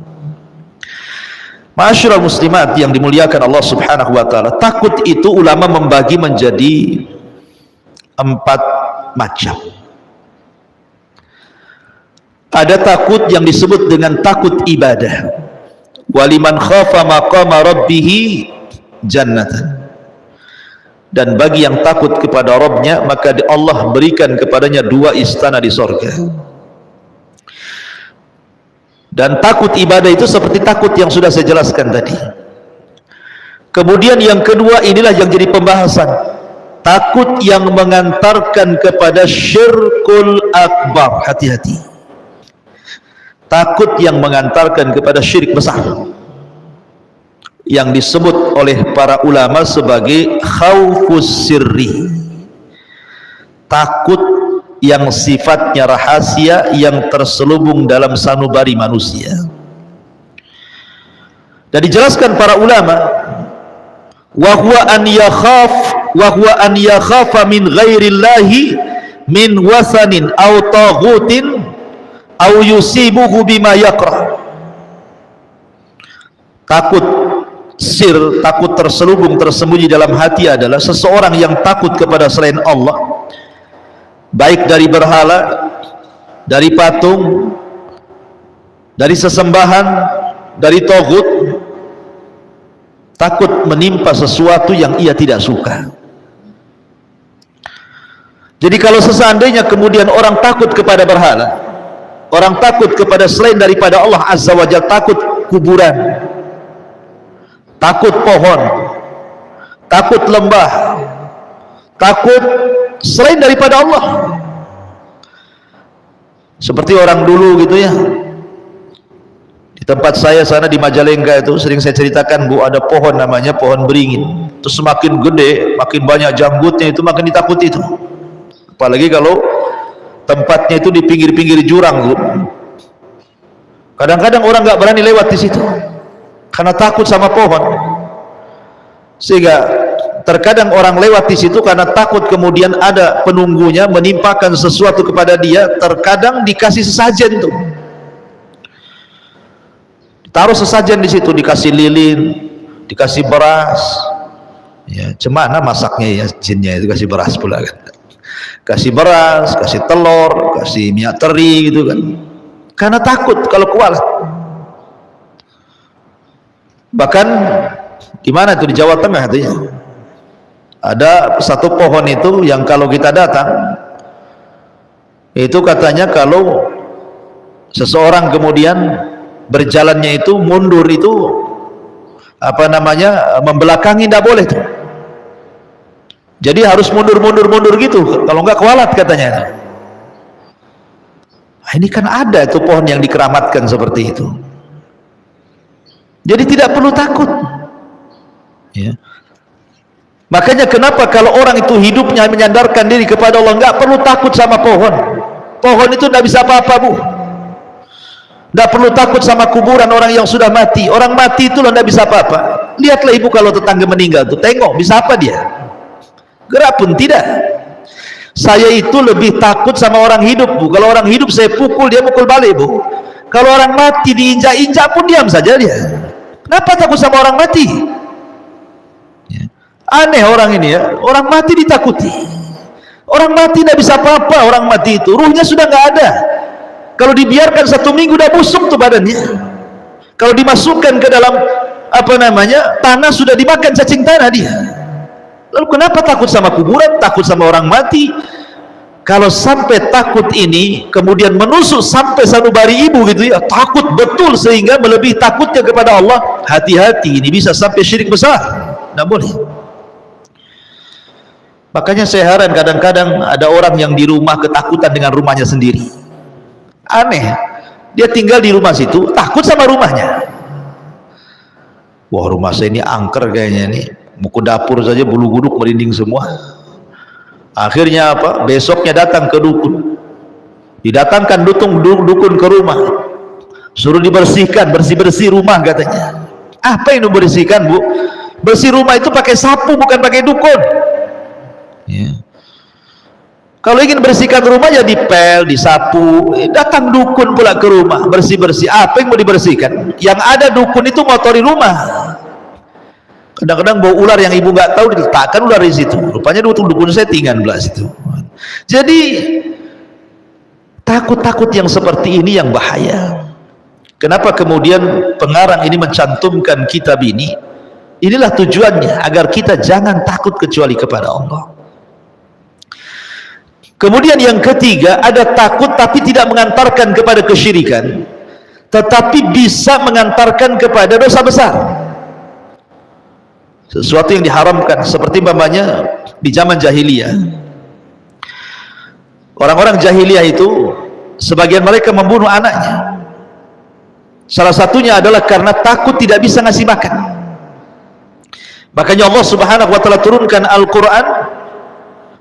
Speaker 2: Ma'asyiral muslimat yang dimuliakan Allah Subhanahu wa ta'ala, takut itu ulama membagi menjadi 4 macam. Ada takut yang disebut dengan takut ibadah. Waliman khafa maqama rabbih jannatan. Dan bagi yang takut kepada Rabbnya, maka Allah berikan kepadanya 2 istana di sorga. Dan takut ibadah itu seperti takut yang sudah saya jelaskan tadi. Kemudian yang kedua, inilah yang jadi pembahasan, takut yang mengantarkan kepada syirkul akbar. Hati-hati, takut yang mengantarkan kepada syirik besar, yang disebut oleh para ulama sebagai khaufus sirri, takut yang sifatnya rahasia, yang terselubung dalam sanubari manusia. Dan dijelaskan para ulama, wa huwa an yakhafa min ghairillahi min wasanin aw taghutin aw yusibuhu bima yakrah. Takut sir, takut terselubung, tersembunyi dalam hati adalah seseorang yang takut kepada selain Allah, baik dari berhala, dari patung, dari sesembahan, dari togut. Takut menimpa sesuatu yang ia tidak suka. Jadi kalau seandainya kemudian orang takut kepada berhala, orang takut kepada selain daripada Allah Azza wa Jalla, takut kuburan, takut pohon, takut lembah, takut selain daripada Allah, seperti orang dulu gitu ya. Di tempat saya sana di Majalengka itu sering saya ceritakan, Bu, ada pohon namanya pohon beringin. Terus semakin gede, makin banyak janggutnya, itu makin ditakuti itu. Apalagi kalau tempatnya itu di pinggir-pinggir jurang, Bu. Kadang-kadang orang nggak berani lewat di situ karena takut sama pohon. Sehingga terkadang orang lewat di situ karena takut kemudian ada penunggunya menimpakan sesuatu kepada dia. Terkadang dikasih sesajen tuh, taruh sesajen di situ, dikasih lilin, dikasih beras. Ya, cemana masaknya ya jinnya itu, kasih beras pula kan. Kasih beras, kasih telur, kasih minyak teri gitu kan. Karena takut kalau kualat. Bahkan di mana itu, di Jawa Tengah itu ya. Ada satu pohon itu yang kalau kita datang itu katanya kalau seseorang kemudian berjalannya itu mundur itu apa namanya, membelakangi, tidak boleh tuh. Jadi harus mundur gitu, kalau enggak kualat katanya. Nah, ini kan ada itu pohon yang dikeramatkan seperti itu. Jadi tidak perlu takut ya. Makanya kenapa kalau orang itu hidupnya menyandarkan diri kepada Allah, enggak perlu takut sama pohon. Pohon itu tidak bisa apa-apa, Bu. Tidak perlu takut sama kuburan orang yang sudah mati. Orang mati itu tidak bisa apa-apa. Lihatlah ibu kalau tetangga meninggal tuh, tengok bisa apa dia? Gerak pun tidak. Saya itu lebih takut sama orang hidup, Bu. Kalau orang hidup saya pukul, dia pukul balik, Bu. Kalau orang mati diinjak-injak pun diam saja dia. Kenapa takut sama orang mati? Ya. Aneh orang ini ya. Orang mati ditakuti. Orang mati tidak bisa apa-apa. Orang mati itu ruhnya sudah nggak ada. Kalau dibiarkan 1 minggu udah busuk tuh badannya. Kalau dimasukkan ke dalam apa namanya tanah, sudah dimakan cacing tanah dia. Lalu kenapa takut sama kuburan, takut sama orang mati? Kalau sampai takut ini kemudian menusuk sampai sanubari ibu gitu ya, takut betul sehingga melebihi takutnya kepada Allah, hati-hati, ini bisa sampai syirik besar. Tidak boleh. Makanya saya heran kadang-kadang ada orang yang di rumah ketakutan dengan rumahnya sendiri. Aneh, dia tinggal di rumah situ takut sama rumahnya. Wah, rumah saya ini angker kayaknya nih, mau ke dapur saja bulu kuduk merinding semua. Akhirnya apa? Besoknya datang ke dukun, didatangkan dukun ke rumah, suruh dibersihkan, bersih-bersih rumah katanya. Apa yang dibersihkan, Bu? Bersih rumah itu pakai sapu, bukan pakai dukun ya. Kalau ingin bersihkan rumah ya dipel, disapu. Datang dukun pula ke rumah, bersih-bersih. Apa yang mau dibersihkan? Yang ada dukun itu motori rumah. Kadang-kadang bau ular yang ibu nggak tahu, diletakkan ular di situ. Rupanya dukun settingan belas itu. Jadi takut-takut yang seperti ini yang bahaya. Kenapa kemudian pengarang ini mencantumkan kitab ini Inilah tujuannya, agar kita jangan takut kecuali kepada Allah. Kemudian yang ketiga, ada takut tapi tidak mengantarkan kepada kesyirikan, tetapi bisa mengantarkan kepada dosa besar. Sesuatu yang diharamkan, seperti umpamanya di zaman jahiliyah, orang-orang jahiliyah itu sebagian mereka membunuh anaknya. Salah satunya adalah karena takut tidak bisa ngasih makan. Makanya Allah Subhanahu wa taala turunkan Al-Qur'an,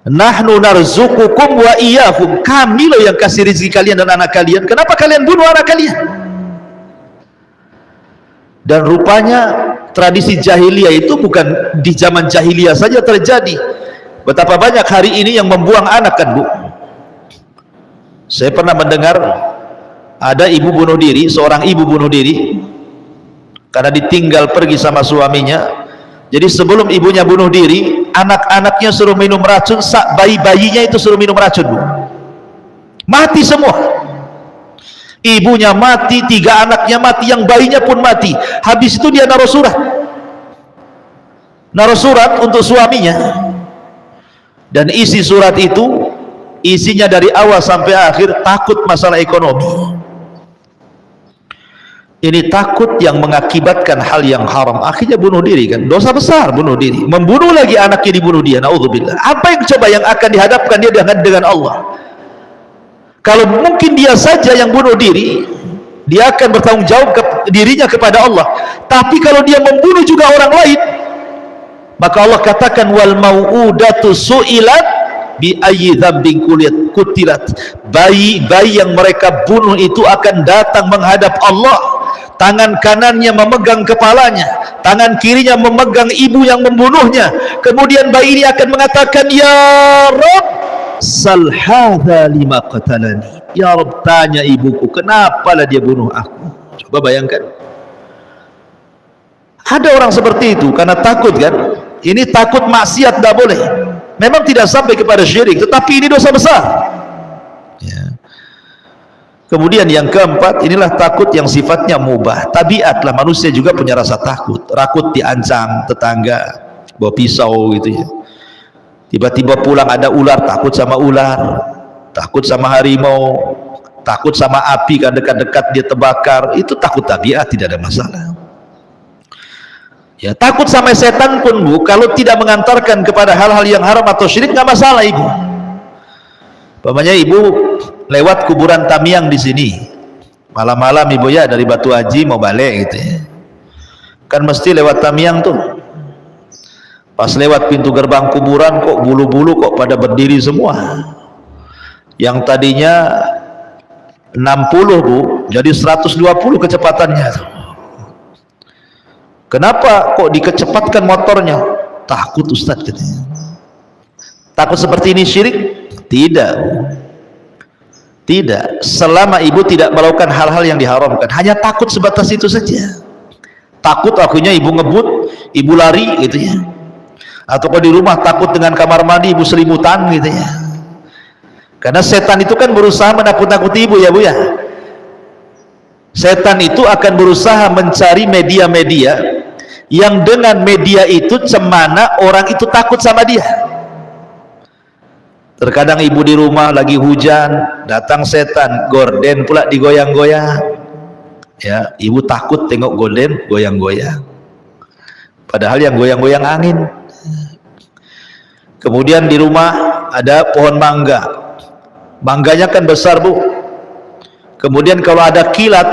Speaker 2: nahnu narzuqukum wa iyyakum, kami loh yang kasih rezeki kalian dan anak kalian, kenapa kalian bunuh anak kalian? Dan rupanya tradisi jahiliyah itu bukan di zaman jahiliyah saja terjadi. Betapa banyak hari ini yang membuang anak, kan Bu? Saya pernah mendengar ada ibu bunuh diri, seorang ibu bunuh diri karena ditinggal pergi sama suaminya. Jadi sebelum ibunya bunuh diri, anak-anaknya suruh minum racun, bayi-bayinya itu suruh minum racun, Bu. Mati semua. Ibunya mati, 3 anaknya mati, yang bayinya pun mati. Habis itu dia naruh surat untuk suaminya, dan isi surat itu isinya dari awal sampai akhir takut masalah ekonomi. Ini takut yang mengakibatkan hal yang haram, akhirnya bunuh diri, kan? Dosa besar bunuh diri, membunuh lagi anaknya, dibunuh dia. Naudzubillah. Apa yang akan dihadapkan dia dengan Allah? Kalau mungkin dia saja yang bunuh diri, dia akan bertanggung jawab dirinya kepada Allah. Tapi kalau dia membunuh juga orang lain, maka Allah katakan wal mau'udatu su'ilat bi ayyi dzambin qutilat. Bayi yang mereka bunuh itu akan datang menghadap Allah. Tangan kanannya memegang kepalanya, tangan kirinya memegang ibu yang membunuhnya. Kemudian bayi ini akan mengatakan, ya Rabb, sal hadza lima qatalani. Ya Rabb, tanya ibuku, kenapalah dia bunuh aku. Coba bayangkan, ada orang seperti itu karena takut, kan? Ini takut maksiat, tidak boleh. Memang tidak sampai kepada syirik, tetapi ini dosa besar, ya. Kemudian yang keempat, inilah takut yang sifatnya mubah. Tabiatlah manusia juga punya rasa takut. Takut diancam tetangga bawa pisau gitu ya. Tiba-tiba pulang ada ular, takut sama ular, takut sama harimau, takut sama api, kan dekat-dekat dia terbakar. Itu takut tabiat, tidak ada masalah. Ya, takut sama setan pun, Bu, kalau tidak mengantarkan kepada hal-hal yang haram atau syirik, nggak masalah, Ibu. Umpamanya Ibu lewat kuburan Tamiang di sini malam-malam, Ibu ya, dari Batu Haji mau balik gitu ya, kan mesti lewat Tamiang tuh. Pas lewat pintu gerbang kuburan, kok bulu-bulu kok pada berdiri semua. Yang tadinya 60, Bu, jadi 120 kecepatannya. Kenapa kok dikecepatkan motornya? Takut Ustaz katanya. Takut seperti ini syirik? Tidak, tidak. Selama ibu tidak melakukan hal-hal yang diharamkan, hanya takut sebatas itu saja. Takut akhirnya ibu ngebut, ibu lari gitu ya. Atau kalau di rumah takut dengan kamar mandi, ibu selimutan gitu ya. Karena setan itu kan berusaha menakut-nakuti ibu ya, Bu ya. Setan itu akan berusaha mencari media-media yang dengan media itu cemana orang itu takut sama dia. Terkadang ibu di rumah lagi hujan, datang setan, gorden pula digoyang-goyang. Ya, ibu takut tengok gorden goyang-goyang. Padahal yang goyang-goyang angin. Kemudian di rumah ada pohon mangga. Mangganya kan besar, Bu. Kemudian kalau ada kilat,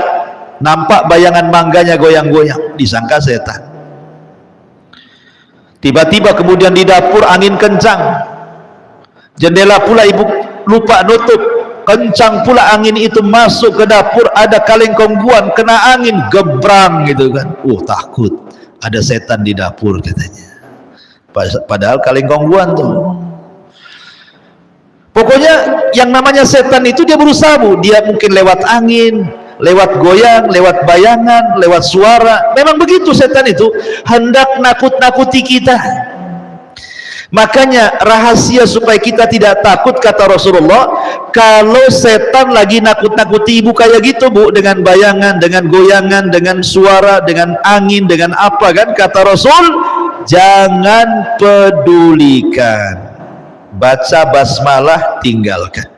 Speaker 2: nampak bayangan mangganya goyang-goyang, disangka setan. Tiba-tiba kemudian di dapur angin kencang. Jendela pula ibu lupa nutup, kencang pula angin itu masuk ke dapur, ada kaleng kongguan kena angin gebrang gitu kan. Takut ada setan di dapur katanya, padahal kaleng kongguan tuh. Pokoknya yang namanya setan itu dia berusaha, Bu, dia mungkin lewat angin, lewat goyang, lewat bayangan, lewat suara. Memang begitu setan itu, hendak nakut-nakuti kita. Makanya rahasia supaya kita tidak takut, kata Rasulullah, kalau setan lagi nakut-nakuti ibu kayak gitu Bu, dengan bayangan, dengan goyangan, dengan suara, dengan angin, dengan apa kan, kata Rasul, jangan pedulikan, baca basmalah, tinggalkan.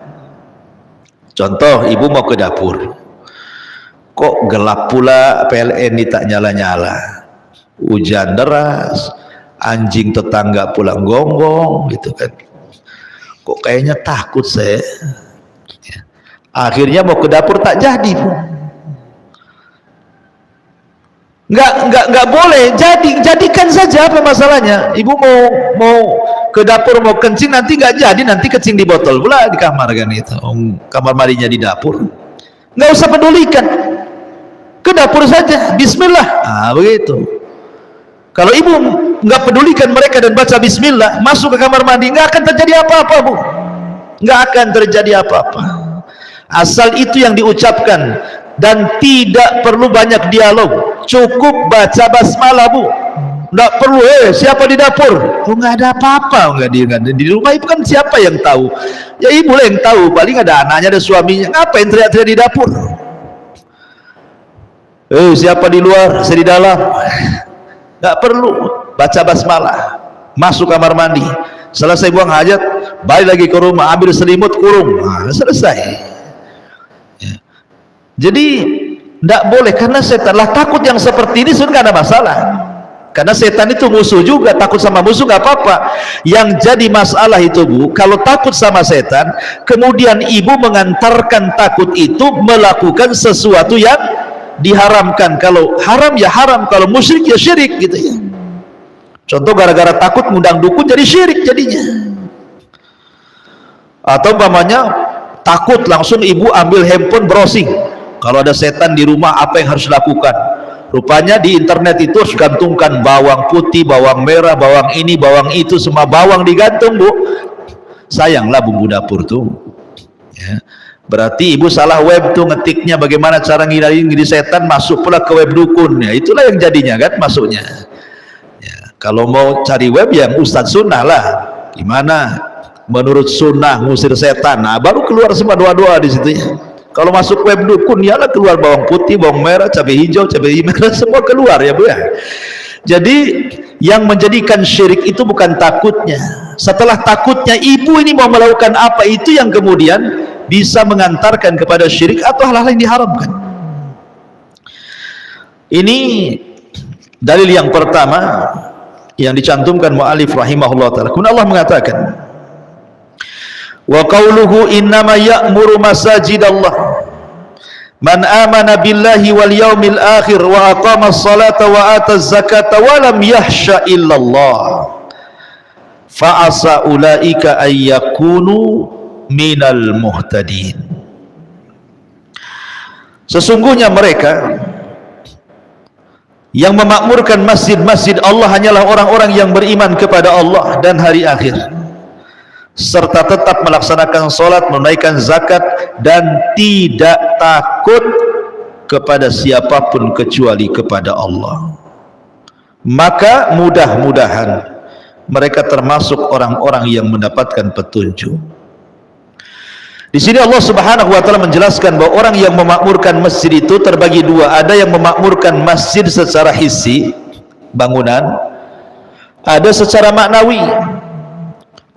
Speaker 2: Contoh, ibu mau ke dapur, kok gelap pula, PLN ini tak nyala-nyala, hujan deras, anjing tetangga pulang gonggong gitu kan, kok kayaknya takut saya. Akhirnya mau ke dapur tak jadi. Nggak boleh. Jadikan saja, apa masalahnya? Ibu mau ke dapur mau kencing, nanti nggak jadi, nanti kencing di botol pula di kamar kan itu. Kamar mandinya di dapur. Nggak usah pedulikan. Ke dapur saja, bismillah. Ah, begitu. Kalau ibu nggak pedulikan mereka dan baca bismillah, masuk ke kamar mandi, nggak akan terjadi apa-apa Bu. Nggak akan terjadi apa-apa. Asal itu yang diucapkan, dan tidak perlu banyak dialog, cukup baca basmalah Bu. Nggak perlu siapa di dapur, nggak ada apa-apa. Nggak di rumah ibu kan siapa yang tahu? Ya ibu lah yang tahu, paling ada anaknya, ada suaminya. Ngapain teriak-teriak di dapur? Siapa di luar, saya di dalam. Nggak perlu, baca basmalah, masuk kamar mandi, selesai buang hajat, balik lagi ke rumah, ambil selimut, kurung, selesai. Jadi tidak boleh, karena setan lah takut yang seperti ini sudah tidak ada masalah, karena setan itu musuh juga, takut sama musuh nggak apa-apa. Yang jadi masalah itu Bu, kalau takut sama setan kemudian ibu mengantarkan takut itu melakukan sesuatu yang diharamkan. Kalau haram ya haram, kalau musyrik ya syirik gitu ya. Contoh, gara-gara takut ngundang dukun jadi syirik jadinya. Atau umpamanya takut, langsung ibu ambil handphone browsing, kalau ada setan di rumah apa yang harus dilakukan. Rupanya di internet itu harus gantungkan bawang putih, bawang merah, bawang ini, bawang itu, semua bawang digantung Bu. Sayanglah bumbu dapur tuh ya. Berarti ibu salah web tuh ngetiknya, bagaimana cara ngiri setan, masuk pula ke web dukun ya. Itulah yang jadinya kan masuknya ya. Kalau mau cari web yang Ustadz Sunnah lah, gimana menurut Sunnah ngusir setan, nah baru keluar semua doa-doa di situ ya. Kalau masuk web dukun ya lah keluar bawang putih, bawang merah, cabai hijau, cabai merah, semua keluar ya Bu ya. Jadi yang menjadikan syirik itu bukan takutnya. Setelah takutnya ibu ini mau melakukan apa, itu yang kemudian bisa mengantarkan kepada syirik atau hal-hal yang diharamkan. Ini dalil yang pertama yang dicantumkan mu'alif rahimahullah ta'ala. Kemudian Allah mengatakan, wa qauluhu innama ya'muru masajidallah man amana billahi wal yaumil akhir wa aqama as-salata wa ata az-zakata wa lam yahsha illallah fa asa ulaika ay yakunu minal muhtadin. Sesungguhnya mereka yang memakmurkan masjid-masjid Allah hanyalah orang-orang yang beriman kepada Allah dan hari akhir, serta tetap melaksanakan sholat, menunaikan zakat, dan tidak takut kepada siapapun kecuali kepada Allah. Maka mudah-mudahan mereka termasuk orang-orang yang mendapatkan petunjuk. Di sini Allah Subhanahu wa taala menjelaskan bahwa orang yang memakmurkan masjid itu terbagi dua. Ada yang memakmurkan masjid secara hissi, bangunan, ada secara maknawi,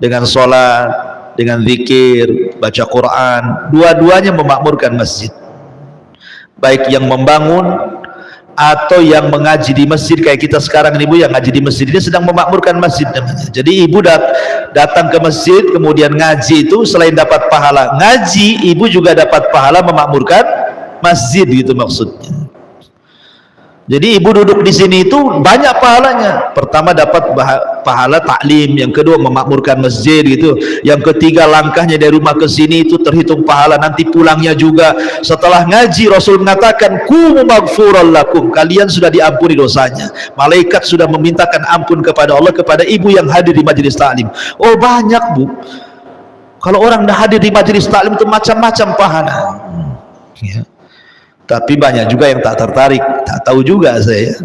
Speaker 2: dengan sholat, dengan zikir, baca Quran. Dua-duanya memakmurkan masjid, baik yang membangun atau yang mengaji di masjid. Kayak kita sekarang ini Bu, yang ngaji di masjid ini sedang memakmurkan masjid namanya. Jadi ibu datang ke masjid kemudian ngaji, itu selain dapat pahala ngaji, ibu juga dapat pahala memakmurkan masjid gitu maksudnya. Jadi ibu duduk di sini itu banyak pahalanya. Pertama dapat pahala taklim, yang kedua memakmurkan masjid gitu, yang ketiga langkahnya dari rumah ke sini itu terhitung pahala, nanti pulangnya juga. Setelah ngaji Rasul mengatakan kumu maghfuran lakum, kalian sudah diampuni dosanya. Malaikat sudah memintakan ampun kepada Allah kepada ibu yang hadir di majelis taklim. Oh banyak Bu, kalau orang dah hadir di majelis taklim itu macam-macam pahala ya. Tapi banyak juga yang tak tertarik, tak tahu juga saya.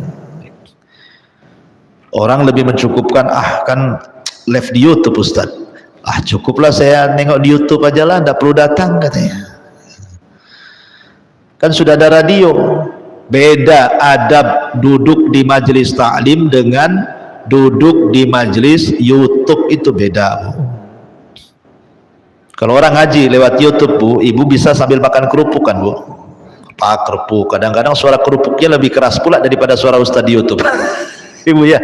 Speaker 2: Orang lebih mencukupkan, kan live di YouTube Ustaz. Ah cukuplah saya nengok di YouTube aja lah, tidak perlu datang katanya. Kan sudah ada radio. Beda adab duduk di majelis taklim dengan duduk di majelis YouTube, itu beda Bu. Kalau orang ngaji lewat YouTube Bu, ibu bisa sambil makan kerupuk kan Bu. Pak kerupuk, kadang-kadang suara kerupuknya lebih keras pula daripada suara ustaz di YouTube. Ibu ya,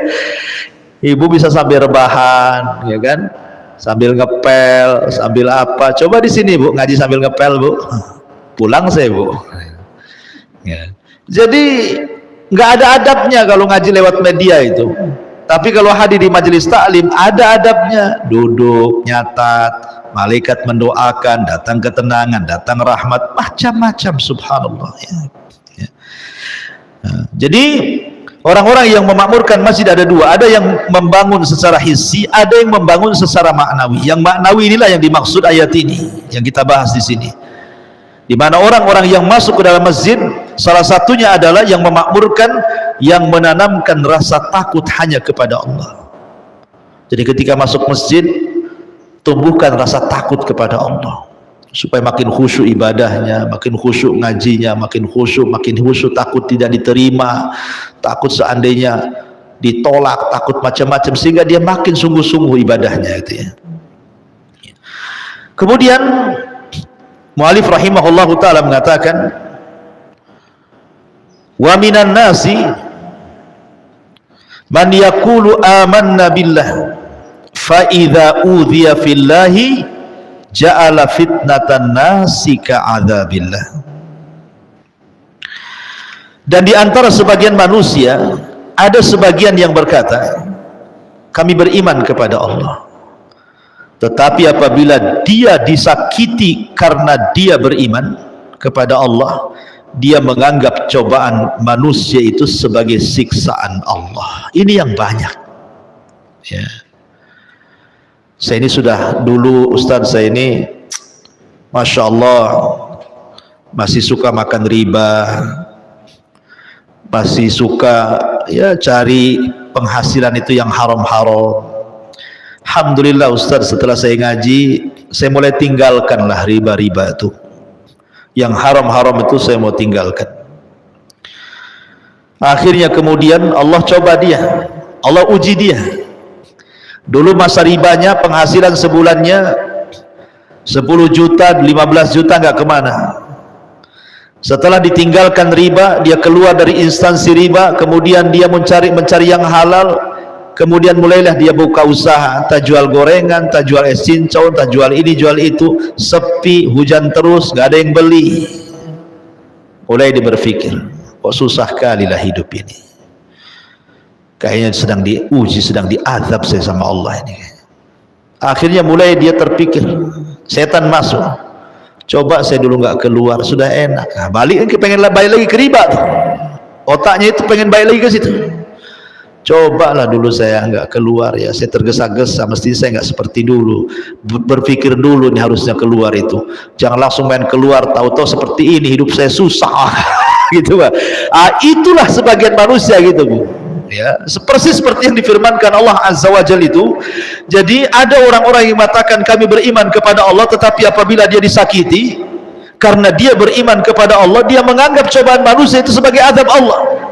Speaker 2: ibu bisa sambil rebahan ya kan, sambil ngepel, sambil apa. Coba di sini Bu ngaji sambil ngepel Bu, pulang saya Bu ya. Jadi nggak ada adabnya kalau ngaji lewat media itu. Tapi kalau hadir di majelis taklim ada adabnya, duduk, nyatat, malaikat mendoakan, datang ketenangan, datang rahmat, macam-macam, subhanallah ya. Ya. Nah, jadi orang-orang yang memakmurkan masjid ada dua, ada yang membangun secara hissi, ada yang membangun secara maknawi. Yang maknawi inilah yang dimaksud ayat ini yang kita bahas di sini, di mana orang-orang yang masuk ke dalam masjid salah satunya adalah yang memakmurkan, yang menanamkan rasa takut hanya kepada Allah. Jadi ketika masuk masjid tumbuhkan rasa takut kepada Allah supaya makin khusyuk ibadahnya, makin khusyuk ngajinya, makin khusyuk takut tidak diterima, takut seandainya ditolak, takut macam-macam, sehingga dia makin sungguh-sungguh ibadahnya itu ya. Kemudian mu'alif rahimahullahu ta'ala mengatakan, wa minan nasi man yaqulu amanna billah fa idza udhiya fillahi ja'ala fitnatan nasi ka'adzabillah. Dan di antara sebagian manusia ada sebagian yang berkata, kami beriman kepada Allah, tetapi apabila dia disakiti karena dia beriman kepada Allah, dia menganggap cobaan manusia itu sebagai siksaan Allah. Ini yang banyak ya. Saya ini sudah dulu Ustadz, saya ini Masya Allah masih suka makan riba, masih suka ya cari penghasilan itu yang haram-haram. Alhamdulillah Ustadz, setelah saya ngaji saya mulai tinggalkanlah riba-riba itu, yang haram-haram itu saya mau tinggalkan. Akhirnya kemudian Allah coba dia, Allah uji dia. Dulu masa ribanya penghasilan sebulannya 10 juta, 15 juta nggak kemana. Setelah ditinggalkan riba, dia keluar dari instansi riba, kemudian dia mencari yang halal. Kemudian mulailah dia buka usaha, tak jual gorengan, tak jual es cincau, tak jual ini jual itu, sepi, hujan terus, gak ada yang beli. Mulai dia berpikir, kok susah kali lah hidup ini, kayaknya sedang diuji, sedang diazab saya sama Allah ini. Akhirnya mulai dia terpikir, setan masuk, coba saya dulu gak keluar, sudah enak, nah, balik lagi ke riba tuh. Otaknya itu pengen balik lagi ke situ. Cobalah dulu saya nggak keluar ya, saya tergesa-gesa, mesti saya nggak seperti dulu, berpikir dulu nih harusnya keluar itu, jangan langsung main keluar, tahu-tahu seperti ini hidup saya susah gitu Pak. Itulah sebagian manusia gitu Bu ya, persis seperti yang difirmankan Allah Azza wa Jalla itu. Jadi ada orang-orang yang mengatakan kami beriman kepada Allah, tetapi apabila dia disakiti karena dia beriman kepada Allah, dia menganggap cobaan manusia itu sebagai azab Allah.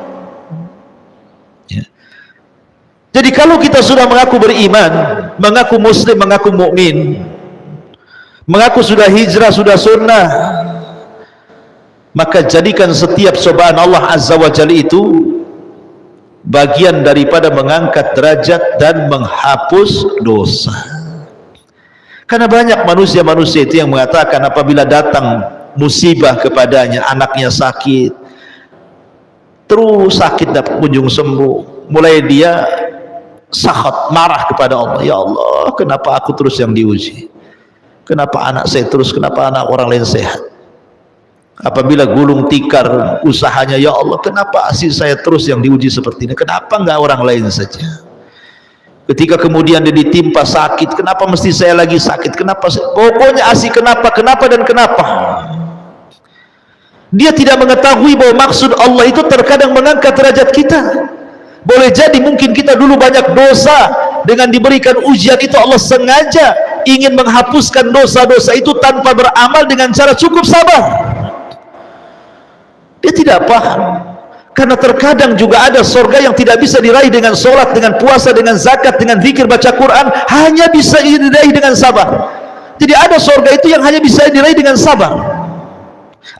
Speaker 2: Jadi kalau kita sudah mengaku beriman, mengaku muslim, mengaku mukmin, mengaku sudah hijrah, sudah sunnah, maka jadikan setiap cobaan Allah Azza wa Jalla itu bagian daripada mengangkat derajat dan menghapus dosa. Karena banyak manusia-manusia itu yang mengatakan apabila datang musibah kepadanya, anaknya sakit, terus sakit dapat kunjung sembuh, mulai dia sakhat, marah kepada Allah. Ya Allah, kenapa aku terus yang diuji? Kenapa anak saya terus, kenapa anak orang lain sehat? Apabila gulung tikar usahanya, ya Allah, kenapa asih saya terus yang diuji seperti ini? Kenapa enggak orang lain saja? Ketika kemudian dia ditimpa sakit, kenapa mesti saya lagi sakit? Kenapa? Pokoknya asih kenapa dan kenapa. Dia tidak mengetahui bahwa maksud Allah itu terkadang mengangkat derajat kita. Boleh jadi mungkin kita dulu banyak dosa, dengan diberikan ujian itu Allah sengaja ingin menghapuskan dosa-dosa itu tanpa beramal dengan cara cukup sabar. Dia tidak paham, karena terkadang juga ada surga yang tidak bisa diraih dengan sholat, dengan puasa, dengan zakat, dengan zikir, baca Quran, hanya bisa diraih dengan sabar. Jadi ada surga itu yang hanya bisa diraih dengan sabar,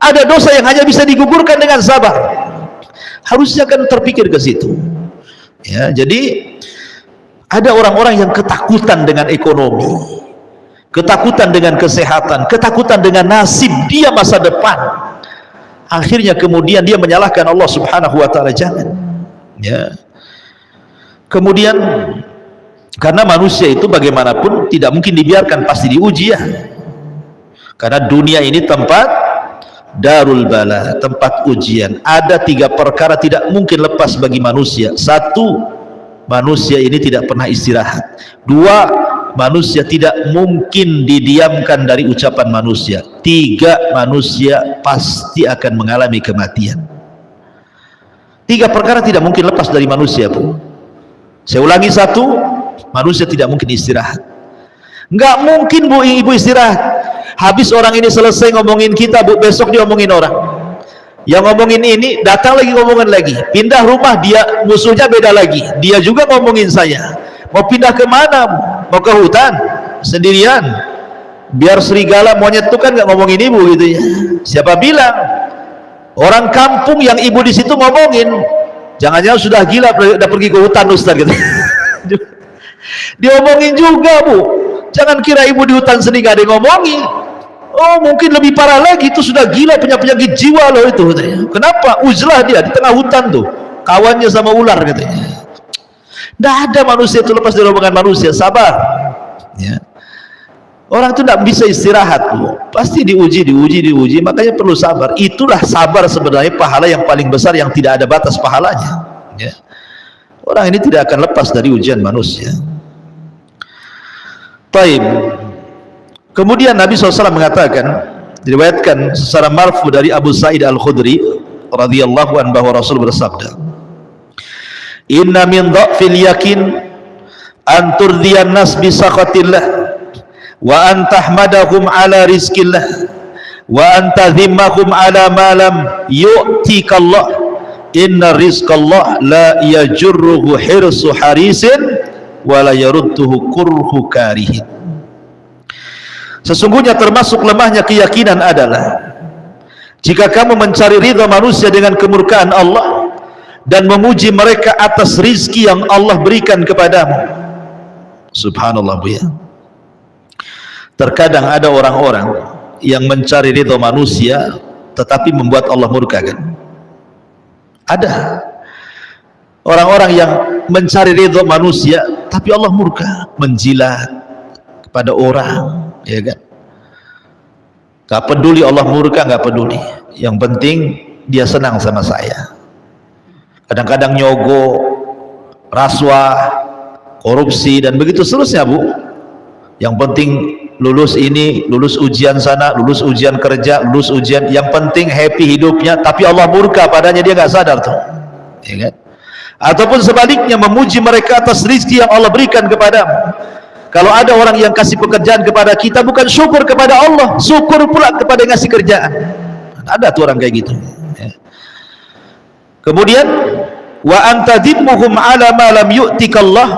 Speaker 2: ada dosa yang hanya bisa digugurkan dengan sabar. Harusnya kan terpikir ke situ ya. Jadi ada orang-orang yang ketakutan dengan ekonomi, ketakutan dengan kesehatan, ketakutan dengan nasib dia masa depan. Akhirnya kemudian dia menyalahkan Allah Subhanahu wa taala. Jangan ya. Kemudian karena manusia itu bagaimanapun tidak mungkin dibiarkan, pasti diuji ya. Karena dunia ini tempat darul bala, tempat ujian. Ada 3 perkara tidak mungkin lepas bagi manusia. 1, manusia ini tidak pernah istirahat. 2, manusia tidak mungkin didiamkan dari ucapan manusia. 3, manusia pasti akan mengalami kematian. 3 perkara tidak mungkin lepas dari manusia, Bu. Saya ulangi, 1, manusia tidak mungkin istirahat. Nggak mungkin, Bu, ibu istirahat. Habis orang ini selesai ngomongin kita, Bu, besok dia ngomongin orang. Yang ngomongin ini datang lagi ngomongin lagi. Pindah rumah, dia musuhnya beda lagi. Dia juga ngomongin saya. Mau pindah ke mana, Bu? Mau ke hutan sendirian? Biar serigala monyet itu kan nggak ngomongin ibu gitu ya. Siapa bilang? Orang kampung yang ibu di situ ngomongin. Jangan-jangan sudah gila, udah pergi ke hutan Ustaz gitu. Diomongin juga, Bu. Jangan kira ibu di hutan sendiri gak ada yang ngomongin. Oh, mungkin lebih parah lagi, itu sudah gila, punya penyakit jiwa loh itu. Kenapa? Uzlah dia di tengah hutan tuh, kawannya sama ular katanya. Tidak ada manusia itu lepas dari omongan manusia. Sabar ya. Orang itu tidak bisa istirahat, Bu. Pasti diuji. Makanya perlu sabar. Itulah sabar sebenarnya pahala yang paling besar, yang tidak ada batas pahalanya ya. Orang ini tidak akan lepas dari ujian manusia. Taib. Kemudian Nabi SAW mengatakan, diriwayatkan secara marfu dari Abu Sa'id Al-Khudri radhiyallahu anhu, bahwa Rasul bersabda, "Inna min dha'fil yakin an turdiyan nas bi sakhatillah wa an tahmadahum ala rizqillah wa an tadhimmahum ala ma lam yu'tika Allah. Inna rizqallah la yajurruhu hirsu harisin wala yarudduhu kurhu karihin." Sesungguhnya termasuk lemahnya keyakinan adalah jika kamu mencari ridha manusia dengan kemurkaan Allah dan memuji mereka atas rizki yang Allah berikan kepadamu. Subhanallah, Bu ya. Terkadang ada orang-orang yang mencari ridha manusia tetapi membuat Allah murka kan? Ada orang-orang yang mencari ridha manusia tapi Allah murka, menjilat kepada orang ya kan? Gak peduli Allah murka, gak peduli, yang penting dia senang sama saya. Kadang-kadang nyogok, rasuah, korupsi dan begitu seterusnya, Bu. Yang penting lulus ini, lulus ujian sana, lulus ujian kerja, lulus ujian, yang penting happy hidupnya, tapi Allah murka padanya, dia gak sadar tuh ya kan? Ataupun sebaliknya, memuji mereka atas rizki yang Allah berikan kepadamu. Kalau ada orang yang kasih pekerjaan kepada kita, bukan syukur kepada Allah, syukur pula kepada yang ngasih kerjaan. Ada tuh orang kayak gitu ya. Kemudian wa antadimmuhum ala ma lam yu'tikallah,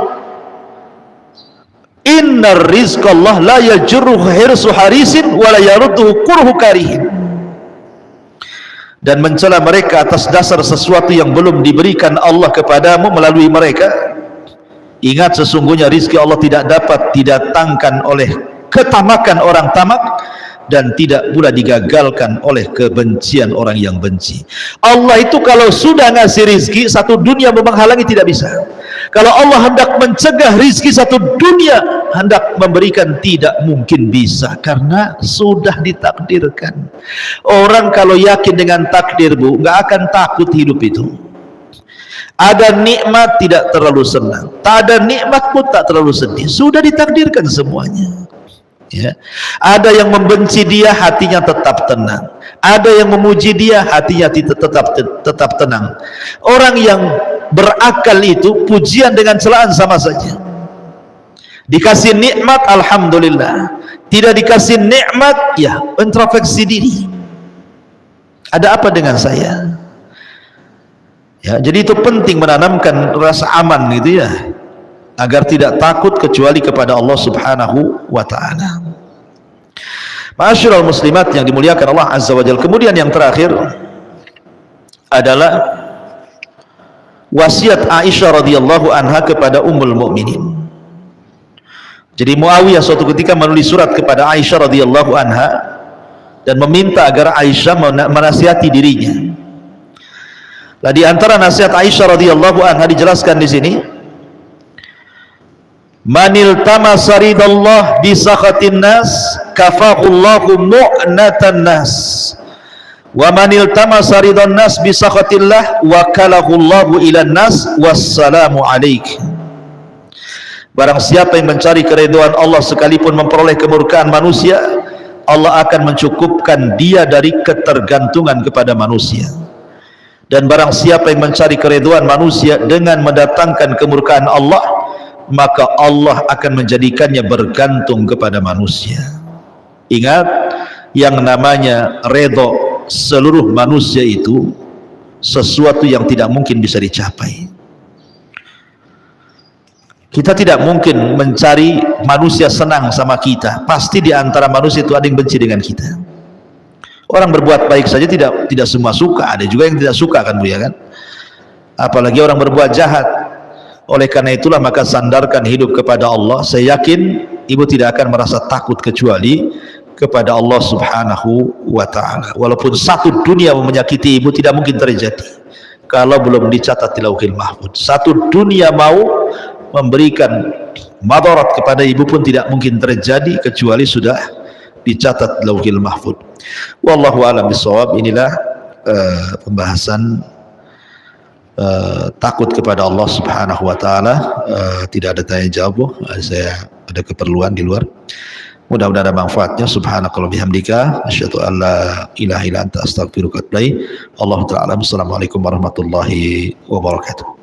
Speaker 2: innar rizqallah la yajurruhu hirsu harisin wa la yarudduhu kurhu karihin. Dan mencela mereka atas dasar sesuatu yang belum diberikan Allah kepadamu melalui mereka. Ingat, sesungguhnya rizki Allah tidak dapat didatangkan oleh ketamakan orang tamak, dan tidak pula digagalkan oleh kebencian orang yang benci. Allah itu kalau sudah ngasih rizki, satu dunia mau menghalangi tidak bisa. Kalau Allah hendak mencegah rizki, satu dunia hendak memberikan tidak mungkin bisa, karena sudah ditakdirkan. Orang kalau yakin dengan takdir, Bu, nggak akan takut hidup itu. Ada nikmat tidak terlalu senang, tak ada nikmat pun tak terlalu sedih, sudah ditakdirkan semuanya ya. Ada yang membenci dia, hatinya tetap tenang. Ada yang memuji dia, hatinya tetap tenang. Orang yang berakal itu, pujian dengan celaan sama saja. Dikasih nikmat, alhamdulillah. Tidak dikasih nikmat, ya introspeksi diri. Ada apa dengan saya? Ya, jadi itu penting menanamkan rasa aman gitu ya, agar tidak takut kecuali kepada Allah Subhanahu wa taala. Ma'asyiral muslimat yang dimuliakan Allah Azza wa Jalla. Kemudian yang terakhir adalah wasiat Aisyah radhiyallahu anha kepada Ummul Mukminin. Jadi Muawiyah suatu ketika menulis surat kepada Aisyah radhiyallahu anha dan meminta agar Aisyah menasihati dirinya. Nah, di antara nasihat Aisyah radhiyallahu anha dijelaskan di sini, manil tamasa ridallah bi sakhatin nas kafahullahu mu'natan nas wa manil tamasa ridan nas bi sakhatillah wakalahullahu ilan nas wassalamu alaik. Barang siapa yang mencari keridhaan Allah sekalipun memperoleh kemurkaan manusia, Allah akan mencukupkan dia dari ketergantungan kepada manusia. Dan barang siapa yang mencari keridhaan manusia dengan mendatangkan kemurkaan Allah, maka Allah akan menjadikannya bergantung kepada manusia. Ingat, yang namanya redha seluruh manusia itu sesuatu yang tidak mungkin bisa dicapai. Kita tidak mungkin mencari manusia senang sama kita. Pasti di antara manusia itu ada yang benci dengan kita. Orang berbuat baik saja tidak semua suka, ada juga yang tidak suka kan Bu ya kan? Apalagi orang berbuat jahat. Oleh karena itulah maka sandarkan hidup kepada Allah. Saya yakin ibu tidak akan merasa takut kecuali kepada Allah Subhanahu wa taala. Walaupun satu dunia menyakiti ibu tidak mungkin terjadi kalau belum dicatat di Lauhil Mahfuz. Satu dunia mau memberikan madarat kepada ibu pun tidak mungkin terjadi kecuali sudah dicatat di Lauhil Mahfuz. Wallahu a'lam bishawab. Inilah pembahasan takut kepada Allah Subhanahu wa taala. Tidak ada tanya jawab, saya ada keperluan di luar. Mudah-mudahan ada manfaatnya. Subhanakallah bihamdika asyhadu an la ilaha illa anta astaghfiruka wa atubu ilaik. Allahu ta'ala. Assalamualaikum warahmatullahi wabarakatuh.